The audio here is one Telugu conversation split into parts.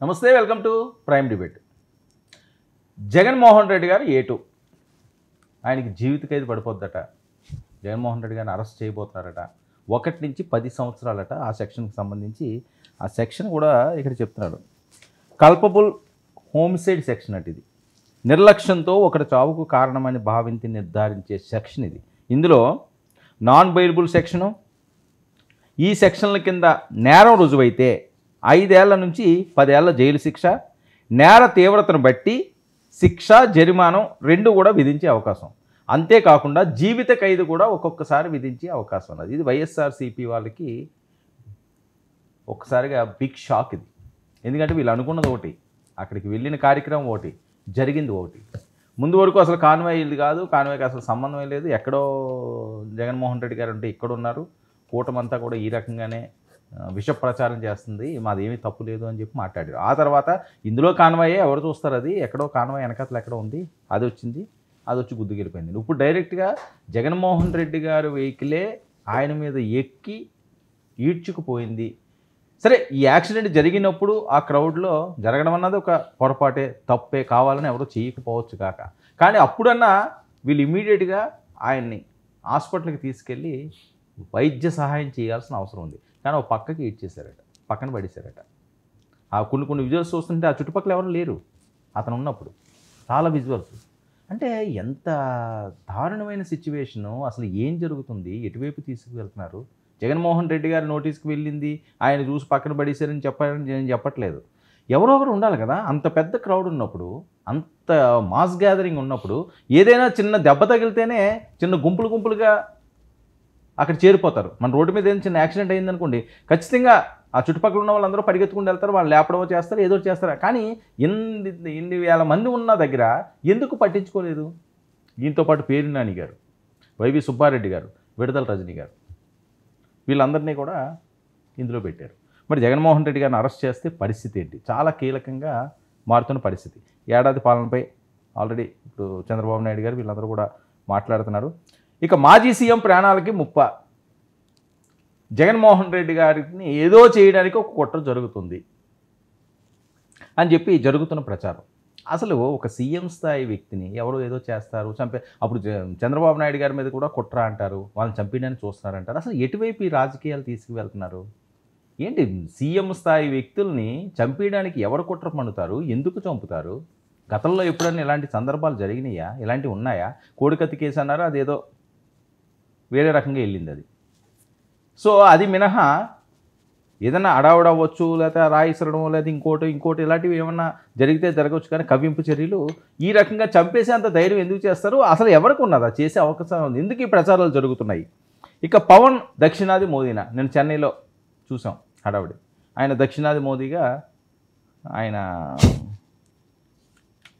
నమస్తే, welcome to prime debate. Jaganmohan Reddy గారు A2 ఆయనకి జీవిత ఖైదు పడిపోద్దట. జగన్మోహన్ రెడ్డి గారిని అరెస్ట్ చేయబోతున్నారట. 1 నుంచి 10 సంవత్సరాలట. ఆ సెక్షన్కి సంబంధించి ఆ సెక్షన్ కూడా ఇక్కడ చెప్తున్నాడు. కల్పబుల్ హోమిసైడ్ సెక్షన్ అటు. ఇది నిర్లక్ష్యంతో ఒకటి చావుకు కారణమని భావించి నిర్ధారించే సెక్షన్ ఇది. ఇందులో నాన్ బెయిలబుల్ సెక్షను, ఈ సెక్షన్ల కింద నేరం రుజువైతే 5 ఏళ్ల నుంచి 10 ఏళ్ల జైలు శిక్ష, నేర తీవ్రతను బట్టి శిక్ష, జరిమానం 2 కూడా విధించే అవకాశం. అంతేకాకుండా జీవిత ఖైదు కూడా ఒక్కొక్కసారి విధించే అవకాశం ఉన్నది. ఇది వైఎస్ఆర్సీపీ వాళ్ళకి ఒక్కసారిగా బిగ్ షాక్ ఇది. ఎందుకంటే వీళ్ళు అనుకున్నది ఒకటి, అక్కడికి వెళ్ళిన కార్యక్రమం ఒకటి, జరిగింది ఒకటి. ముందు వరకు అసలు కాన్వాయ్ది కాదు, కాన్వాయ్కి అసలు సంబంధం లేదు. ఎక్కడో జగన్మోహన్ రెడ్డి గారు అంటే ఇక్కడ ఉన్నారు, కూటమంతా కూడా ఈ రకంగానే విష ప్రచారం చేస్తుంది, మాదేమీ తప్పు లేదు అని చెప్పి మాట్లాడారు. ఆ తర్వాత ఇందులో కాన్వాయే, ఎవరు చూస్తారు, అది ఎక్కడో కాన్వాయ్ వెనకతలు ఎక్కడో ఉంది, అది వచ్చింది, అది వచ్చి గుద్దుకెళ్ళిపోయింది. ఇప్పుడు డైరెక్ట్గా జగన్మోహన్ రెడ్డి గారు వెహికలే ఆయన మీద ఎక్కి ఈడ్చుకుపోయింది. సరే, ఈ యాక్సిడెంట్ జరిగినప్పుడు ఆ క్రౌడ్లో జరగడం అన్నది ఒక పొరపాటే, తప్పే, కావాలని ఎవరో చేయకపోవచ్చు కాక. కానీ అప్పుడన్నా వీళ్ళు ఇమీడియట్గా ఆయన్ని హాస్పిటల్కి తీసుకెళ్ళి వైద్య సహాయం చేయాల్సిన అవసరం ఉంది. కానీ ఒక పక్కకి ఈడ్చేశారట, పక్కన పడేశారట. ఆ కొన్ని విజువల్స్ చూస్తుంటే ఆ చుట్టుపక్కల ఎవరు లేరు అతను ఉన్నప్పుడు. చాలా విజువల్స్. అంటే ఎంత దారుణమైన సిచ్యువేషను, అసలు ఏం జరుగుతుంది, ఎటువైపు తీసుకువెళ్తున్నారు. జగన్మోహన్ రెడ్డి గారి నోటీస్కి వెళ్ళింది, ఆయన చూసి పక్కన పడేశారని చెప్పారని నేను చెప్పట్లేదు. ఎవరో ఒకరు ఉండాలి కదా. అంత పెద్ద క్రౌడ్ ఉన్నప్పుడు, అంత మాస్ గ్యాదరింగ్ ఉన్నప్పుడు, ఏదైనా చిన్న దెబ్బ తగిలితేనే చిన్న గుంపులుగా అక్కడ చేరిపోతారు. మన రోడ్డు మీద ఏదైనా చిన్న యాక్సిడెంట్ అయిందనుకోండి, ఖచ్చితంగా ఆ చుట్టుపక్కల ఉన్న వాళ్ళందరూ పరిగెత్తుకుని వెళ్తారు, వాళ్ళు లేపడమో చేస్తారు, ఏదో చేస్తారు. కానీ ఇన్ని వేల మంది ఉన్న దగ్గర ఎందుకు పట్టించుకోలేదు? దీంతో పాటు పేరు నాని గారు, వైవి సుబ్బారెడ్డి గారు, విడదల రజనీ గారు, వీళ్ళందరినీ కూడా ఇందులో పెట్టారు. మరి జగన్మోహన్ రెడ్డి గారిని అరెస్ట్ చేస్తే పరిస్థితి ఏంటి? చాలా కీలకంగా మారుతున్న పరిస్థితి. ఏడాది పాలనపై ఆల్రెడీ ఇప్పుడు చంద్రబాబు నాయుడు గారు వీళ్ళందరూ కూడా మాట్లాడుతున్నారు. ఇక మాజీ సీఎం ప్రాణాలకి ముప్ప, జగన్మోహన్ రెడ్డి గారిని ఏదో చేయడానికి ఒక కుట్ర జరుగుతుంది అని చెప్పి జరుగుతున్న ప్రచారం. అసలు ఒక సీఎం స్థాయి వ్యక్తిని ఎవరో ఏదో చేస్తారు, అప్పుడు చంద్రబాబు నాయుడు గారి మీద కూడా కుట్ర అంటారు, వాళ్ళని చంపేయడానికి చూస్తున్నారంటారు. అసలు ఎటువైపు ఈ రాజకీయాలు తీసుకువెళ్తున్నారు? ఏంటి, సీఎం స్థాయి వ్యక్తుల్ని చంపేయడానికి ఎవరు కుట్ర పన్నుతారు, ఎందుకు చంపుతారు? గతంలో ఎప్పుడన్నా ఇలాంటి సందర్భాలు జరిగినాయా? ఇలాంటివి ఉన్నాయా? కోడికత్తి కేసు అన్నారు, అదేదో వేరే రకంగా వెళ్ళింది అది. సో అది మినహా ఏదైనా అడావుడవచ్చు, లేకపోతే రాయిసరడం, లేదా ఇంకోటి ఇలాంటివి ఏమన్నా జరిగితే జరగవచ్చు. కానీ కవ్వింపు చర్యలు ఈ రకంగా చంపేసేంత ధైర్యం ఎందుకు చేస్తారు? అసలు ఎవరికి ఉన్నదా చేసే అవకాశం ఉంది? ఎందుకు ఈ ప్రచారాలు జరుగుతున్నాయి? ఇక పవన్ దక్షిణాది మోదీనా? నేను చెన్నైలో చూసాం హడావుడి. ఆయన దక్షిణాది మోదీగా ఆయన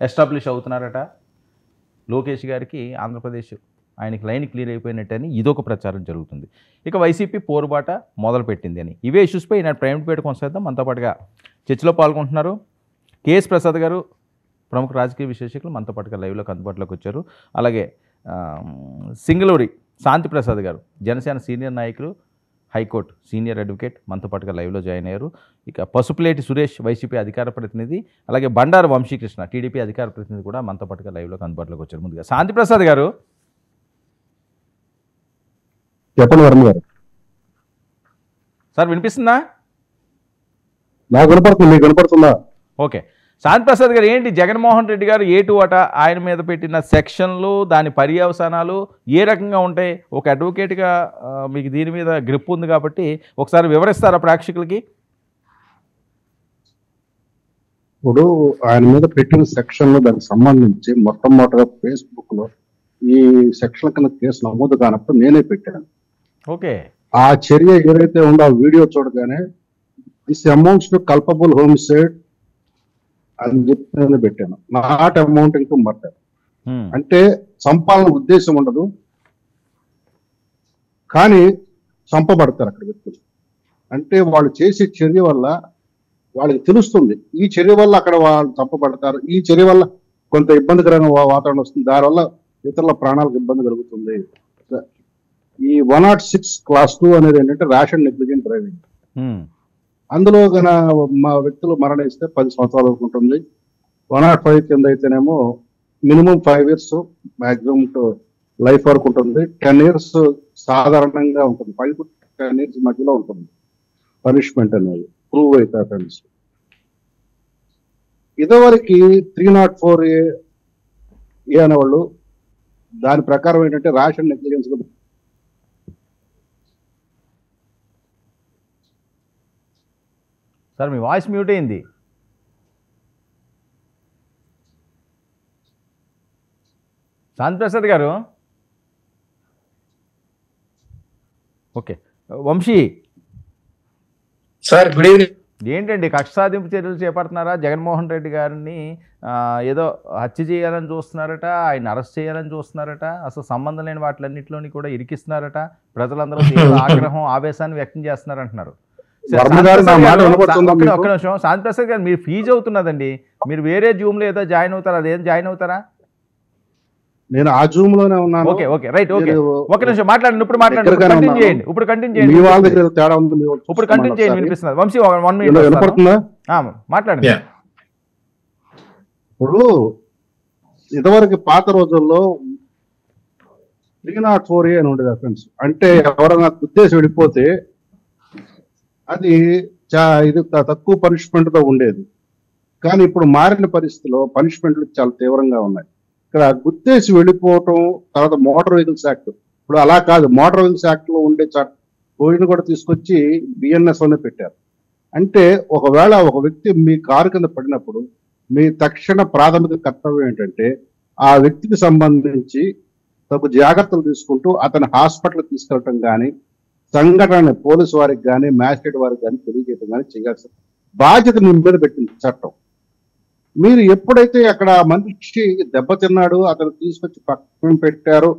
ఎస్టాబ్లిష్ అవుతున్నారట. లోకేష్ గారికి ఆంధ్రప్రదేశ్ ఆయనకి లైన్ క్లియర్ అయిపోయినట్టని ఇదొక ప్రచారం జరుగుతుంది. ఇక వైసీపీ పోరుబాట మొదలుపెట్టింది అని. ఇవే ఇష్యూస్పై ఈనాడు ప్రైమ్ డిబేట్ కొనసాగిద్దాం. మనతో పాటుగా చర్చలో పాల్గొంటున్నారు కేఎస్ ప్రసాద్ గారు, ప్రముఖ రాజకీయ విశ్లేషకులు, మనతో పాటుగా లైవ్లోకి అందుబాటులోకి వచ్చారు. అలాగే సింగళూరి శాంతి ప్రసాద్ గారు, జనసేన సీనియర్ నాయకులు, హైకోర్టు సీనియర్ అడ్వకేట్, మనతో పాటుగా లైవ్లో జాయిన్ అయ్యారు. ఇక పసుపులేటి సురేష్, వైసీపీ అధికార ప్రతినిధి, అలాగే బండారు వంశీకృష్ణ, టీడీపీ అధికార ప్రతినిధి కూడా మనతో పాటుగా లైవ్లోకి అందుబాటులోకి వచ్చారు. ముందుగా శాంతి ప్రసాద్ గారు చెప్పండి. వర్మ గారు, సార్ వినిపిస్తుందా? నాకు వినపడుతుంది, మీకు వినపడుతుందా? ఓకే. శాంతి ప్రసాద్ గారు, ఏంటి జగన్మోహన్ రెడ్డి గారు A2 అట, ఆయన మీద పెట్టిన సెక్షన్లు, దాని పర్యవసానాలు ఏ రకంగా ఉంటాయి? ఒక అడ్వకేట్గా మీకు దీని మీద గ్రిప్ ఉంది కాబట్టి ఒకసారి వివరిస్తారా ప్రేక్షకులకి? ఇప్పుడు ఆయన మీద పెట్టిన సెక్షన్లు, దానికి సంబంధించి మొట్టమొదటిగా ఫేస్బుక్ లో ఈ సెక్షన్ కింద కేసు నమోదు కానప్పుడు నేనే పెట్టాను. ఓకే. ఆ చర్య ఏదైతే ఉందో ఆ వీడియో చూడగానే this amounts to culpable homicide అని చెప్పి నేను పెట్టాను. Not amounting to murder. అంటే చంపాలని ఉద్దేశం ఉండదు, కానీ చంపబడతారు అక్కడ వ్యక్తులు. అంటే వాళ్ళు చేసే చర్య వల్ల వాళ్ళకి తెలుస్తుంది, ఈ చర్య వల్ల అక్కడ వాళ్ళు చంపబడతారు, ఈ చర్య వల్ల కొంత ఇబ్బందికరమైన వాతావరణం వస్తుంది, దానివల్ల ఇతరుల ప్రాణాలకు ఇబ్బంది కలుగుతుంది. ఈ 106 క్లాస్ 2 అనేది ఏంటంటే ర్యాష్ అండ్ నెగ్లిజెంట్ డ్రైవింగ్. అందులో గన మా వ్యక్తులు మరణిస్తే 10 సంవత్సరాల వరకు ఉంటుంది. 105 కింద అయితేనేమో మినిమం 5 years, మాక్సిమం లైఫ్ వరకు ఉంటుంది. 10 years సాధారణంగా ఉంటుంది. 5 to 10 years మధ్యలో ఉంటుంది పనిష్మెంట్ అనేది, ప్రూవ్ అయితే అఫెన్స్. ఇదివరకు 304A అనేవాళ్ళు దాని ప్రకారం ఏంటంటే రేషన్ నెగ్లిజెన్స్. సార్ మీ వాయిస్ మ్యూట్ అయింది. శాంతిప్రసాద్ గారు. Okay, Vamsi sir good evening. ఏంటండి కక్ష సాధింపు చర్యలు చేపడుతున్నారా? జగన్మోహన్ రెడ్డి గారిని ఏదో హత్య చేయాలని చూస్తున్నారట, ఆయన అరెస్ట్ చేయాలని చూస్తున్నారట, అసలు సంబంధం లేని వాటిలన్నింటిలోని కూడా ఇరికిస్తున్నారట, ప్రజలందరూ తీవ్ర ఆగ్రహం ఆవేశాన్ని వ్యక్తం చేస్తున్నారంటున్నారు. ఒక్క నిమిషం, శాంతిప్రసాద్ గారు మీరు ఫీజు అవుతున్నదండి, మీరు వేరే జూమ్లో ఏదో జాయిన్ అవుతారా? అదేం జాయిన్ అవుతారా? నేను ఆ జూమ్ లోనే ఉన్నాను. Okay okay right. ఓకే ఒక నిమిషం మాట్లాడండి. ఇప్పుడు మాట్లాడండి, కంటిన్యూ చేయండి. ఇప్పుడు కంటిన్యూ చేయండి. ఇప్పుడు కంటిన్యూ చేయండి, వినిపిస్తున్నారు. వంశీ 1 minute మాట్లాడండి. ఇప్పుడు ఇదివరకు పాత రోజుల్లో 304A అని ఉండేది అఫెన్స్. అంటే ఎవరైనా ఉద్దేశం వెళ్ళిపోతే అది ఇది తక్కువ పనిష్మెంట్ తో ఉండేది. కానీ ఇప్పుడు మారిన పరిస్థితిలో పనిష్మెంట్లు చాలా తీవ్రంగా ఉన్నాయి. ఇక్కడ గుద్దేసి వెళ్ళిపోవటం, తర్వాత మోటార్ వెహికల్స్ యాక్ట్, ఇప్పుడు అలా కాదు, మోటార్ వెహికల్స్ యాక్ట్ లో ఉండే పోయిన కూడా తీసుకొచ్చి BNS లోనే పెట్టారు. అంటే ఒకవేళ ఒక వ్యక్తి మీ కారు కింద పడినప్పుడు మీ తక్షణ ప్రాథమిక కర్తవ్యం ఏంటంటే ఆ వ్యక్తికి సంబంధించి తగు జాగ్రత్తలు తీసుకుంటూ అతని హాస్పిటల్ తీసుకెళ్ళటం కానీ, సంఘటన పోలీసు వారికి కానీ మ్యాజిస్ట్రేట్ వారికి కానీ తెలియజేయడం కానీ చేయాల్సిన బాధ్యత మీ మీద పెట్టింది చట్టం. మీరు ఎప్పుడైతే అక్కడ మనిషి దెబ్బతిన్నాడు, అతను తీసుకొచ్చి పక్కన పెట్టారు,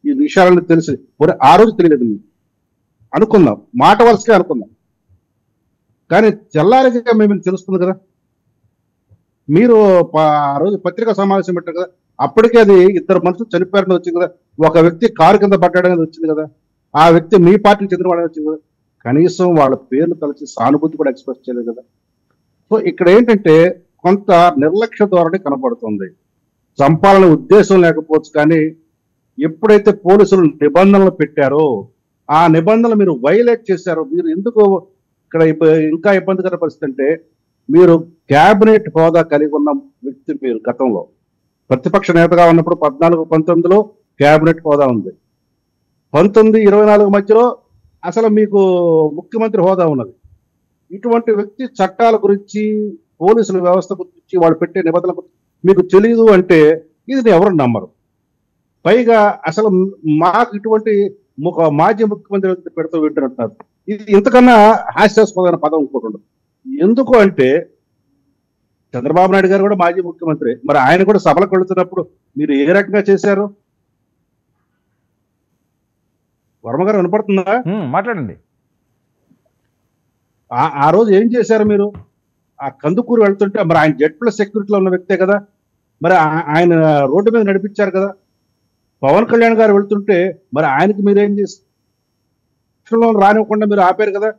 ఈ విషయాలను తెలిసి ఆ రోజు తెలియదు మీకు అనుకుందాం, మాట వరుసగా అనుకుందాం. కానీ తెల్లారిగా మేము తెలుస్తుంది కదా. మీరు ఆ రోజు పత్రికా సమావేశం పెట్టారు కదా, అప్పటికే అది 2 మనుషులు చనిపోయారని వచ్చింది కదా, ఒక వ్యక్తి కారు కింద పడ్డాడనేది వచ్చింది కదా, ఆ వ్యక్తి మీ పార్టీకి చెందిన వాడని వచ్చింది కదా, కనీసం వాళ్ళ పేర్లు తలచి సానుభూతి కూడా ఎక్స్ప్రెస్ చేయలేదు కదా. సో ఇక్కడ ఏంటంటే కొంత నిర్లక్ష్య ధోరణి కనపడుతుంది. చంపాలనే ఉద్దేశం లేకపోవచ్చు, కానీ ఎప్పుడైతే పోలీసులు నిబంధనలు పెట్టారో ఆ నిబంధనలు మీరు వైలేట్ చేశారో, మీరు ఎందుకు ఇక్కడ ఇంకా ఇబ్బందికర పరిస్థితి అంటే, మీరు క్యాబినెట్ హోదా కలిగి ఉన్న వ్యక్తి. మీరు గతంలో ప్రతిపక్ష నేతగా ఉన్నప్పుడు 14-19లో క్యాబినెట్ హోదా ఉంది, 19-24 మధ్యలో అసలు మీకు ముఖ్యమంత్రి హోదా ఉన్నది. ఇటువంటి వ్యక్తి చట్టాల గురించి, పోలీసుల వ్యవస్థ గురించి, వాళ్ళు పెట్టే నిబంధనల గురించి మీకు తెలియదు అంటే ఇది ఎవరు నమ్మరు. పైగా అసలు మాకు ఇటువంటి మాజీ ముఖ్యమంత్రి పెడుతూ వింటున్నారు. ఇది ఇంతకన్నా హాస్యాస్పదమైన పదం ఇంకోటి ఉండదు. ఎందుకు అంటే చంద్రబాబు నాయుడు గారు కూడా మాజీ ముఖ్యమంత్రి, మరి ఆయన కూడా సభలకు వెళుతున్నప్పుడు మీరు ఏ రకంగా చేశారు? వర్మ గారు వినపడుతుందా? మాట్లాడండి. ఆ రోజు ఏం చేశారు మీరు? ఆ కందుకూరు వెళ్తుంటే మరి ఆయన జెడ్+ సెక్యూరిటీలో ఉన్న వ్యక్తే కదా, మరి ఆయన రోడ్డు మీద నడిపించారు కదా. పవన్ కళ్యాణ్ గారు వెళ్తుంటే మరి ఆయనకి మీరేం చేస్తారు? రానివ్వకుండా మీరు ఆపారు కదా.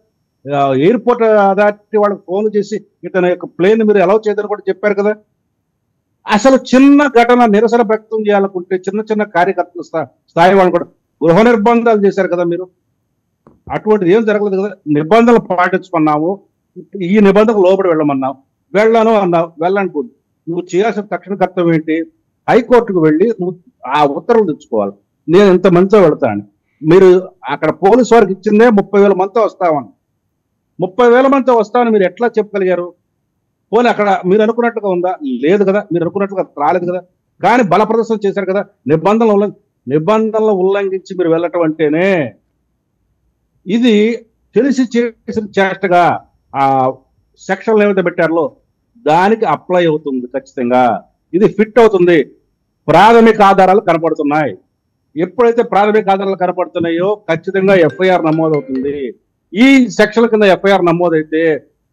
ఎయిర్పోర్ట్ అథారిటీ వాళ్ళకి ఫోన్ చేసి ఇతని యొక్క ప్లేన్ మీరు అలౌ చేయదని కూడా చెప్పారు కదా. అసలు చిన్న ఘటన నిరసన వ్యక్తం చేయాలనుకుంటే చిన్న చిన్న కార్యకర్తల స్థాయి వాళ్ళు కూడా గృహ నిర్బంధాలు చేశారు కదా మీరు. అటువంటిది ఏం జరగలేదు కదా. నిబంధనలు పాటించుకున్నాము, ఈ నిబంధనకు లోబడి వెళ్ళమన్నావు, వెళ్ళాను అన్నావు, వెళ్ళనుకోండి. నువ్వు చేయాల్సిన తక్షణ కర్తవ్యం ఏంటి? హైకోర్టుకు వెళ్ళి నువ్వు ఆ ఉత్తర్వులు తెచ్చుకోవాలి. నేను ఇంత మందితో వెళ్తాను. మీరు అక్కడ పోలీసు వారికి ఇచ్చిందే 30,000 మందితో వస్తామని. 30,000 మందితో వస్తామని మీరు ఎట్లా చెప్పగలిగారు? పోనీ అక్కడ మీరు అనుకున్నట్టుగా ఉందా? లేదు కదా. మీరు అనుకున్నట్టుగా రాలేదు కదా. కానీ బల ప్రదర్శన చేశారు కదా. నిబంధనలు ఉల్లంఘించి మీరు వెళ్ళటం అంటేనే ఇది తెలిసి చేసిన చేష్టగా ఆ సెక్షన్లు ఏమైతే పెట్టారో దానికి అప్లై అవుతుంది. ఖచ్చితంగా ఇది ఫిట్ అవుతుంది. ప్రాథమిక ఆధారాలు కనపడుతున్నాయి. ఎప్పుడైతే ప్రాథమిక ఆధారాలు కనపడుతున్నాయో ఖచ్చితంగా FIR నమోదవుతుంది. ఈ సెక్షన్ కింద FIR నమోదైతే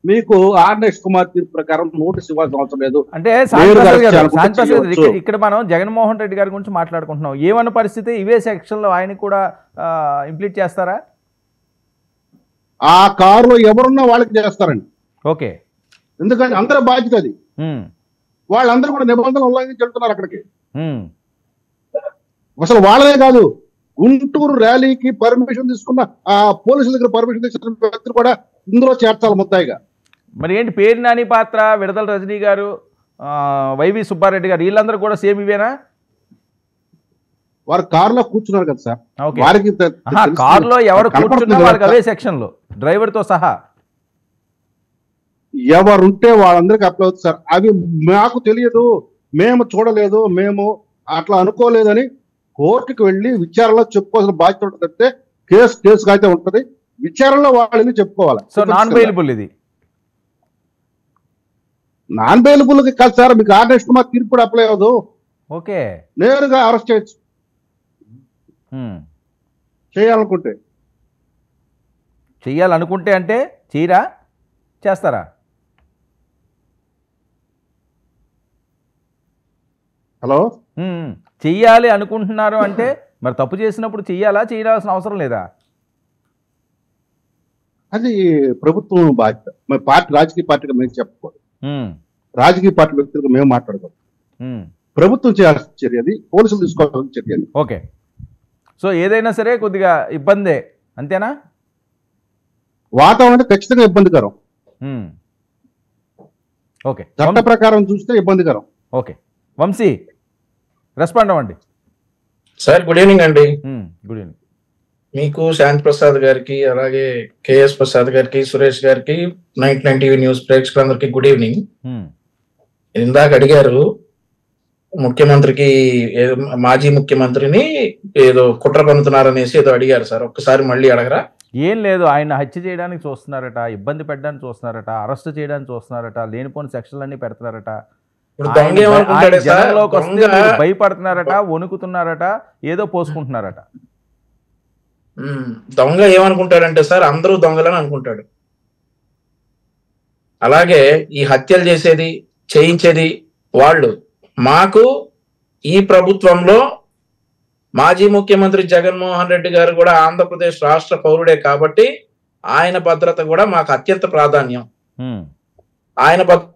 మీకు ఆర్ఎస్ కుమార్ తీర్పు ప్రకారం నోటీస్ ఇవ్వాల్సిన అవసరం లేదు. అంటే ఇక్కడ మనం జగన్మోహన్ రెడ్డి గారి గురించి మాట్లాడుకుంటున్నాం. ఏమన్న పరిస్థితి ఇవే సెక్షన్లో ఆయన కూడా ఇంప్లీట్ చేస్తారా? ఆ కారులో ఎవరున్నా వాళ్ళకి చేస్తారండి. ఓకే. ఎందుకంటే అందరి బాధ్యత అది. వాళ్ళందరూ కూడా నిబంధనలు ఉల్లంఘించి వెళ్తున్నారు అక్కడికి. అసలు వాళ్ళదే కాదు, గుంటూరు ర్యాలీకి పర్మిషన్ తీసుకున్న ఆ పోలీసుల దగ్గర పర్మిషన్ తీసుకున్న వ్యక్తులు కూడా ఇందులో చేర్చాలి ముద్దాయిగా. మరి ఏంటి పేరు నాని పాత్ర, విడదల రజనీ గారు, వైవి సుబ్బారెడ్డి గారు వీళ్ళందరూ కూడా సేమ్ ఇవేనా? వారు కారులో కూర్చున్నారు కదా సార్, ఓకే. వారికి కారులో ఎవరు కూర్చున్నా వాళ్ళకి అవే సెక్షన్లు, డ్రైవర్తో సహా ఎవరుంటే వాళ్ళందరికీ అప్లై అవుతుంది సార్. అవి మాకు తెలియదు, మేము చూడలేదు, మేము అట్లా అనుకోలేదని కోర్టుకు వెళ్ళి విచారణలో చెప్పుకోవాల్సిన బాధ్యత ఉంటుంది. అంటే కేసుగా అయితే ఉంటుంది, విచారణలో వాళ్ళని చెప్పుకోవాలి. సో నాన్ బెయిలబుల్, ఇది నాన్ బెయిలబుల్ కాదు సార్, మీకు ఆర్డర్ మా తీర్పు కూడా అప్లై అవ్వదు. ఓకే, నేరుగా అరెస్ట్ చేయొచ్చు చెయ్యాలనుకుంటే. అంటే చేయరా, చేస్తారా? హలో, చెయ్యాలి అనుకుంటున్నారు అంటే మరి తప్పు చేసినప్పుడు చెయ్యాలా, చేయాల్సిన అవసరం లేదా? అది ప్రభుత్వం బాధ్యత. మరి పార్టీ, రాజకీయ పార్టీగా మేము చెప్పకూడదు, రాజకీయ పార్టీ వ్యక్తులకు మేము మాట్లాడకూడదు. ప్రభుత్వం చేయాల్సిన చర్య అది, పోలీసులు తీసుకోవాల్సిన చర్య అది. ఓకే. సో ఏదైనా సరే కొద్దిగా ఇబ్బందే, అంతేనా? వాతావరణం ఖచ్చితంగా ఇబ్బందికరం. ఓకే, చట్ట ప్రకారం చూస్తే ఇబ్బందికరం. ఓకే, వంశీ రెస్పాండ్ అవ్వండి సార్. గుడ్ ఈవినింగ్ అండి. గుడ్ ఈవినింగ్ మీకు, శాంతి ప్రసాద్ గారికి, అలాగే కేఎస్ ప్రసాద్ గారికి, సురేష్ గారికి, 99 టీవీ న్యూస్ ప్రేక్షకులందరికీ గుడ్ ఈవినింగ్. ఇందాక అడిగారు ముఖ్యమంత్రికి, మాజీ ముఖ్యమంత్రిని ఏదో కుట్ర పన్నుతున్నారనేసి ఏదో అడిగారు సార్, ఒక్కసారి మళ్ళీ అడగరా? ఏం లేదు, ఆయన హత్య చేయడానికి చూస్తున్నారట, ఇబ్బంది పెట్టడానికి చూస్తున్నారట, అరెస్ట్ చేయడానికి చూస్తున్నారట, లేనిపోని సెక్షన్లన్నీ పెడుతున్నారట, జనంలోకి వస్తే భయపడుతున్నారట, వణుకుతున్నారట, ఏదో పోసుకుంటున్నారట. దొంగ ఏమనుకుంటాడంటే సార్, అందరూ దొంగలని అనుకుంటాడు. అలాగే ఈ హత్యలు చేసేది, చేయించేది వాళ్ళు. మాకు ఈ ప్రభుత్వంలో మాజీ ముఖ్యమంత్రి జగన్మోహన్ రెడ్డి గారు కూడా ఆంధ్రప్రదేశ్ రాష్ట్ర పౌరుడే కాబట్టి ఆయన భద్రత కూడా మాకు అత్యంత ప్రాధాన్యం. ఆయన భద్రత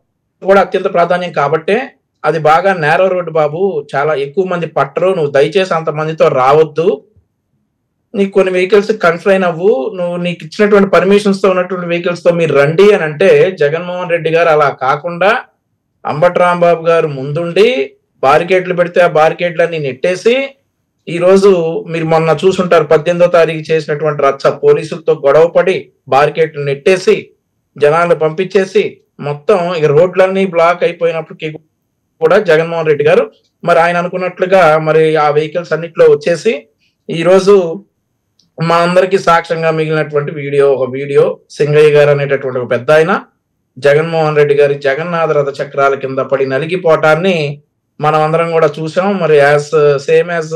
కూడా అత్యంత ప్రాధాన్యం కాబట్టే అది బాగా నేరో రోడ్డు బాబు, చాలా ఎక్కువ మంది పట్టరు, నువ్వు దయచేసి అంతమందితో రావద్దు, నీకు కొన్ని వెహికల్స్ కన్ఫైన్ అవ్వు, నువ్వు నీకు ఇచ్చినటువంటి పర్మిషన్స్ తో ఉన్నటువంటి వెహికల్స్ తో మీరు రండి అని అంటే, జగన్మోహన్ రెడ్డి గారు అలా కాకుండా అంబటి రాంబాబు గారు ముందుండి బారికేడ్లు పెడితే ఆ బారికేడ్లన్నీ నెట్టేసి, ఈ రోజు మీరు మొన్న చూసుంటారు 18వ తారీఖు చేసినటువంటి రచ్చ, పోలీసులతో గొడవపడి బారికేడ్లు నెట్టేసి జనాలు పంపించేసి మొత్తం ఇక రోడ్లన్నీ బ్లాక్ అయిపోయినప్పటికీ కూడా జగన్మోహన్ రెడ్డి గారు మరి ఆయన అనుకున్నట్లుగా మరి ఆ వెహికల్స్ అన్నిట్లో వచ్చేసి ఈ రోజు మా అందరికీ సాక్ష్యంగా మిగిలినటువంటి ఒక వీడియో సింగయ్య గారు అనేటటువంటి ఒక పెద్ద ఆయన జగన్మోహన్ రెడ్డి గారి జగన్నాథ రథ చక్రాల కింద పడి నలిగిపోవటాన్ని మనం అందరం కూడా చూసాం. మరి సేమ్ యాజ్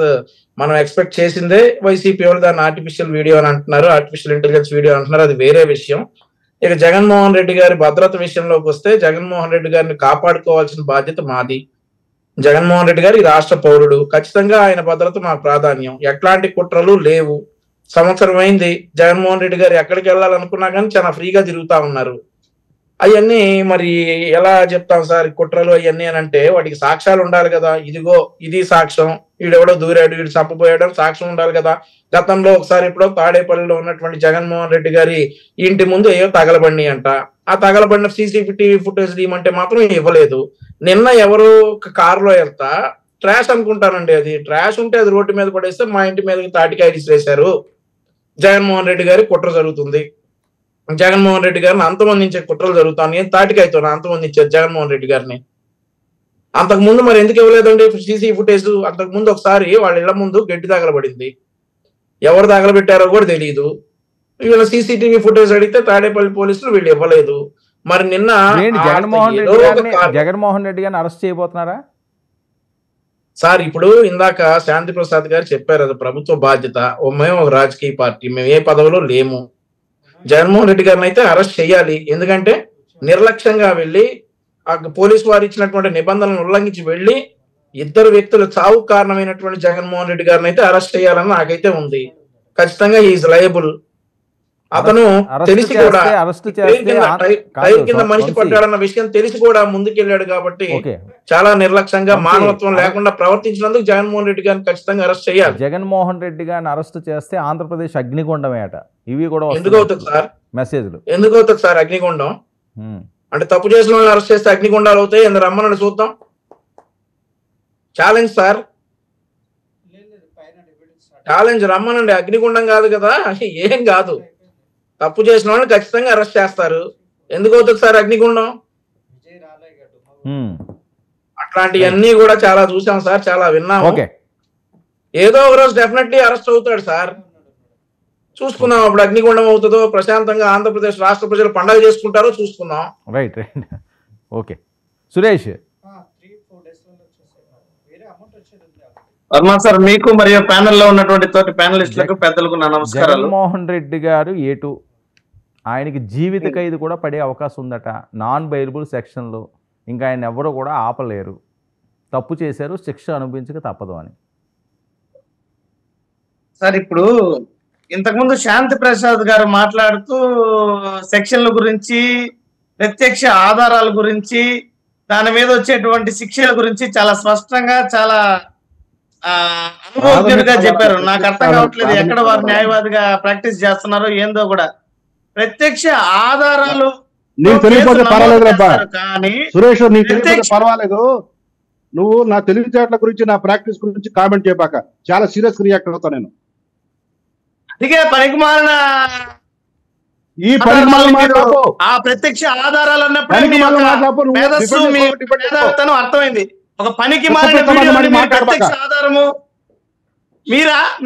మనం ఎక్స్పెక్ట్ చేసిందే. వైసీపీ వాళ్ళు దాన్ని ఆర్టిఫిషియల్ వీడియో అని అంటున్నారు, ఆర్టిఫిషియల్ ఇంటెలిజెన్స్ వీడియో అంటున్నారు, అది వేరే విషయం. ఇక జగన్మోహన్ రెడ్డి గారి భద్రత విషయంలోకి వస్తే, జగన్మోహన్ రెడ్డి గారిని కాపాడుకోవాల్సిన బాధ్యత మాది. జగన్మోహన్ రెడ్డి గారు ఈ రాష్ట్ర పౌరుడు, ఖచ్చితంగా ఆయన భద్రత మాకు ప్రాధాన్యం. ఎట్లాంటి కుట్రలు లేవు. సంవత్సరం అయింది, జగన్మోహన్ రెడ్డి గారు ఎక్కడికి వెళ్ళాలనుకున్నా కానీ చాలా ఫ్రీగా తిరుగుతా ఉన్నారు. అవన్నీ మరి ఎలా చెప్తాం సార్ కుట్రలు అవన్నీ అని అంటే, వాటికి సాక్ష్యాలు ఉండాలి కదా. ఇదిగో ఇది సాక్ష్యం, వీడెవడో దూరాడు, వీడు చంపబోయాడు సాక్ష్యం ఉండాలి కదా. గతంలో ఒకసారి ఎప్పుడో తాడేపల్లిలో ఉన్నటువంటి జగన్మోహన్ రెడ్డి గారి ఇంటి ముందు ఏవో తగలబండి అంట, ఆ తగలబండి CCTV ఫుటేజ్ తీయమంటే మాత్రం ఇవ్వలేదు. నిన్న ఎవరు కారులో వెళ్తా ట్రాష్ అనుకుంటానండి, అది ట్రాష్ ఉంటే అది రోడ్డు మీద పడేస్తే మా ఇంటి మీదకి తాటికాయ తీసేశారు. జగన్మోహన్ రెడ్డి గారి కుట్ర జరుగుతుంది, జగన్మోహన్ రెడ్డి గారిని అంతమందించే కుట్రలు జరుగుతాను. ఏం తాటికాయతో అంతమందించారు జగన్మోహన్ రెడ్డి గారిని. అంతకు ముందు మరి ఎందుకు ఇవ్వలేదండి CC ఫుటేజ్? అంతకు ముందు ఒకసారి వాళ్ళ ఇళ్ల ముందు గడ్డి తగలబడింది, ఎవరు తగలబెట్టారో కూడా తెలియదు. వీళ్ళ CCTV ఫుటేజ్ అడిగితే తాడేపల్లి పోలీసులు వీళ్ళు ఇవ్వలేదు. మరి నిన్న జగన్మోహన్ రెడ్డి గారిని అరెస్ట్ చేయబోతున్నారా సార్? ఇప్పుడు ఇందాక శాంతి ప్రసాద్ గారు చెప్పారు, అది ప్రభుత్వ బాధ్యత. మేము ఒక రాజకీయ పార్టీ, మేము ఏ పదవిలో లేము. జగన్మోహన్ రెడ్డి గారిని అయితే అరెస్ట్ చేయాలి. ఎందుకంటే నిర్లక్ష్యంగా వెళ్ళి పోలీసు వారు ఇచ్చినటువంటి నిబంధనలను ఉల్లంఘించి వెళ్ళి ఇద్దరు వ్యక్తుల చావు కారణమైనటువంటి జగన్మోహన్ రెడ్డి గారిని అయితే అరెస్ట్ చేయాలని నాకైతే ఉంది. ఖచ్చితంగా ఈజ్ లయబుల్. అతను తెలిసి కూడా టైర్ కింద మనిషి వంశీ, పడ్డాడన్న విషయం తెలిసి కూడా ముందుకెళ్ళాడు కాబట్టి ఓకే, చాలా నిర్లక్ష్యంగా మానవత్వం లేకుండా ప్రవర్తించినందుకు జగన్మోహన్ రెడ్డి గారిని ఖచ్చితంగా అరెస్ట్ చేయాలి. జగన్మోహన్ రెడ్డి గారిని అరెస్ట్ చేస్తే ఆంధ్రప్రదేశ్ అగ్నిగుండమే అట. ఇవి కూడా ఎందుకు అవుతుంది సార్ మెసేజ్లు? ఎందుకు అవుతుంది సార్ అగ్నిగుండం? అంటే తప్పు చేసిన వాళ్ళని అరెస్ట్ చేస్తే అగ్నిగుండాలు అవుతాయి. ఎందుకు రమ్మని చూద్దాం. ఛాలెంజ్ సార్, ఛాలెంజ్, రమ్మనండి. అగ్నిగుండం కాదు కదా, ఏం కాదు. తప్పు చేసిన వాళ్ళని ఖచ్చితంగా అరెస్ట్ చేస్తారు. ఎందుకు అవుతుంది సార్ అగ్నిగుండం? అట్లాంటివన్నీ కూడా చాలా చూసాం సార్, చాలా విన్నాము. ఏదో ఒక రోజు డెఫినెట్లీ అరెస్ట్ అవుతాడు సార్. చూసుకున్నాం అప్పుడు అగ్నిగుండం అవుతుందో, ప్రశాంతంగా ఆంధ్రప్రదేశ్ రాష్ట్ర ప్రజలు పండగ చేసుకుంటారో చూసుకున్నాం. Right right okay. Suresh, Varma sir, మీకు మరియు ప్యానెల్లో ఉన్నటువంటి తోటి ప్యానలిస్టులకు పెద్దలకు నా నమస్కారాలు. జగన్మోహన్ రెడ్డి గారు ఏటు ఆయనకి జీవిత ఖైదు కూడా పడే అవకాశం ఉందట నాన్ బెయిలబుల్ సెక్షన్లో. ఇంకా ఆయన ఎవరు కూడా ఆపలేరు. తప్పు చేశారు, శిక్ష అనుభవించక తప్పదు అని. సార్, ఇప్పుడు ఇంతకుముందు శాంతి ప్రసాద్ గారు మాట్లాడుతూ సెక్షన్ల గురించి, ప్రత్యక్ష ఆధారాల గురించి, దాని మీద వచ్చేటువంటి శిక్షల గురించి చాలా స్పష్టంగా, చాలా అనుభవజ్ఞుడిగా చెప్పారు. నాకు అర్థం కావట్లేదు ఎక్కడ వారు న్యాయవాదిగా ప్రాక్టీస్ చేస్తున్నారో ఏందో కూడా. ప్రత్యక్ష ఆధారాలు కానీ సురేష్, నీకు తెలియకపోతే పర్వాలేదు. నువ్వు నా తెలివితేటల గురించి, నా ప్రాక్టీస్ గురించి కామెంట్ చేయబాక. చాలా సీరియస్ రియాక్ట్ అవుతా నేను. అందుకే పనికిమాలిన ఈ ఆ ప్రత్యక్ష ఆధారాలు అన్నప్పుడు అర్థమైంది. ఒక పనికి మాలిన ప్రత్యక్ష ఆధారము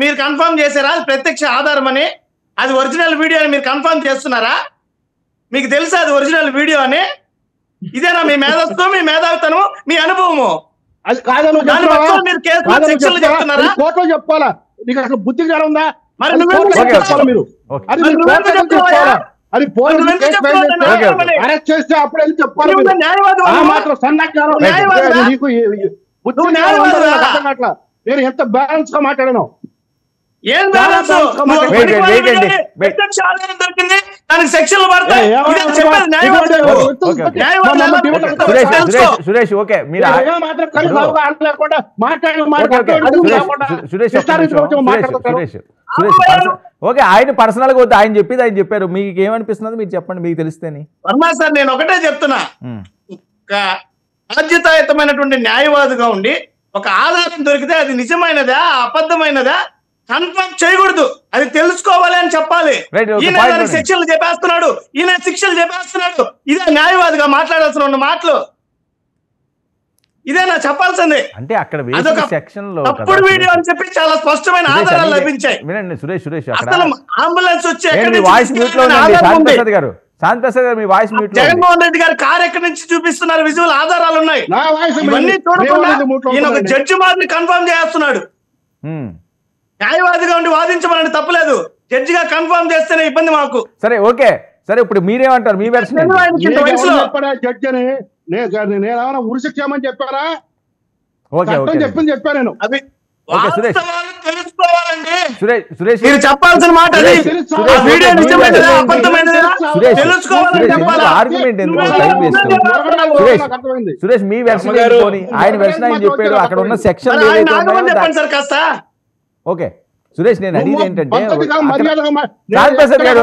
మీరు కన్ఫర్మ్ చేశారా? అది ప్రత్యక్ష ఆధారం అని, అది ఒరిజినల్ వీడియో అని మీరు కన్ఫర్మ్ చేస్తున్నారా? మీకు తెలుసా అది ఒరిజినల్ వీడియో అని? ఇదేనా మీ మేధస్సు, మీ మేధావితనము, మీ అనుభవము? అది కాదని మీరు కేసులు చెప్తున్నారా? కోర్టులో చెప్పాలా? నీకు అసలు బుద్ధి జ్ఞానం ఉందా? మరి మీరు అరెస్ట్ చేస్తే అప్పుడు వెళ్ళి చెప్పాలి. నేను ఎంత బ్యాలెన్స్ గా మాట్లాడాను. సురేష్ ఓకే, మీరు ఓకే, ఆయన పర్సనల్ గా వద్దు, ఆయన చెప్పేది ఆయన చెప్పారు. మీకు ఏమనిపిస్తున్నది మీరు చెప్పండి, మీకు తెలిస్తేనే. వర్మ సార్, నేను ఒకటే చెప్తున్నా, బాధ్యతాయుతమైనటువంటి న్యాయవాదిగా ఉండి ఒక ఆధారం దొరికితే అది నిజమైనదా అబద్ధమైనదా కన్ఫర్మ్ చేయకూడదు, అది తెలుసుకోవాలి అని చెప్పాలి. ఈయన దానికి శిక్షలు చెప్పేస్తున్నాడు, ఈయన శిక్షలు చెప్పేస్తున్నాడు. ఇదే న్యాయవాదిగా మాట్లాడాల్సిన మాటలు, ఇదేనా చెప్పాల్సింది? అంటే అక్కడ సెక్షన్ లో తప్పుడు వీడియో అని చెప్పి చాలా స్పష్టమైన ఆధారాలు లభించాయి. వినండి సురేష్, అసలు అంబులెన్స్ వచ్చి వాయిస్ మ్యూట్ లో శాంతిప్రసాద్ గారు, శాంతిప్రసాద్ గారు మీ వాయిస్ మ్యూట్. జగన్మోహన్ రెడ్డి గారు కారు ఎక్కడి నుంచి చూపిస్తున్నారు, విజువల్ ఆధారాలు ఉన్నాయి. ఇవన్నీ చూడకుండా ఈయన ఒక జడ్జి మాదిరి కన్ఫర్మ్ చేస్తున్నాడు. న్యాయవాదిగా ఉండి వాదించమని తప్పలేదు, జడ్జిగా కన్ఫర్మ్ చేస్తేనే ఇబ్బంది మాకు. సరే ఓకే, సరే ఇప్పుడు మీరేమంటారు? మీ వెర్షన్ జడ్జి అని నేనేమైనా ఉరిశిక్ష చేయమని చెప్పారా? చెప్పింది చెప్పాను నేను. అది సురేష్ చెప్పాల్సిన మాట. సురేష్ మీ వెర్షన్ ఆయన వెర్షన్ ఆయన చెప్పాడు. అక్కడ ఉన్న సెక్షన్ ఓకే సురేష్, నేను అడిగేది ఏంటంటే శాంతిప్రసాద్ గారు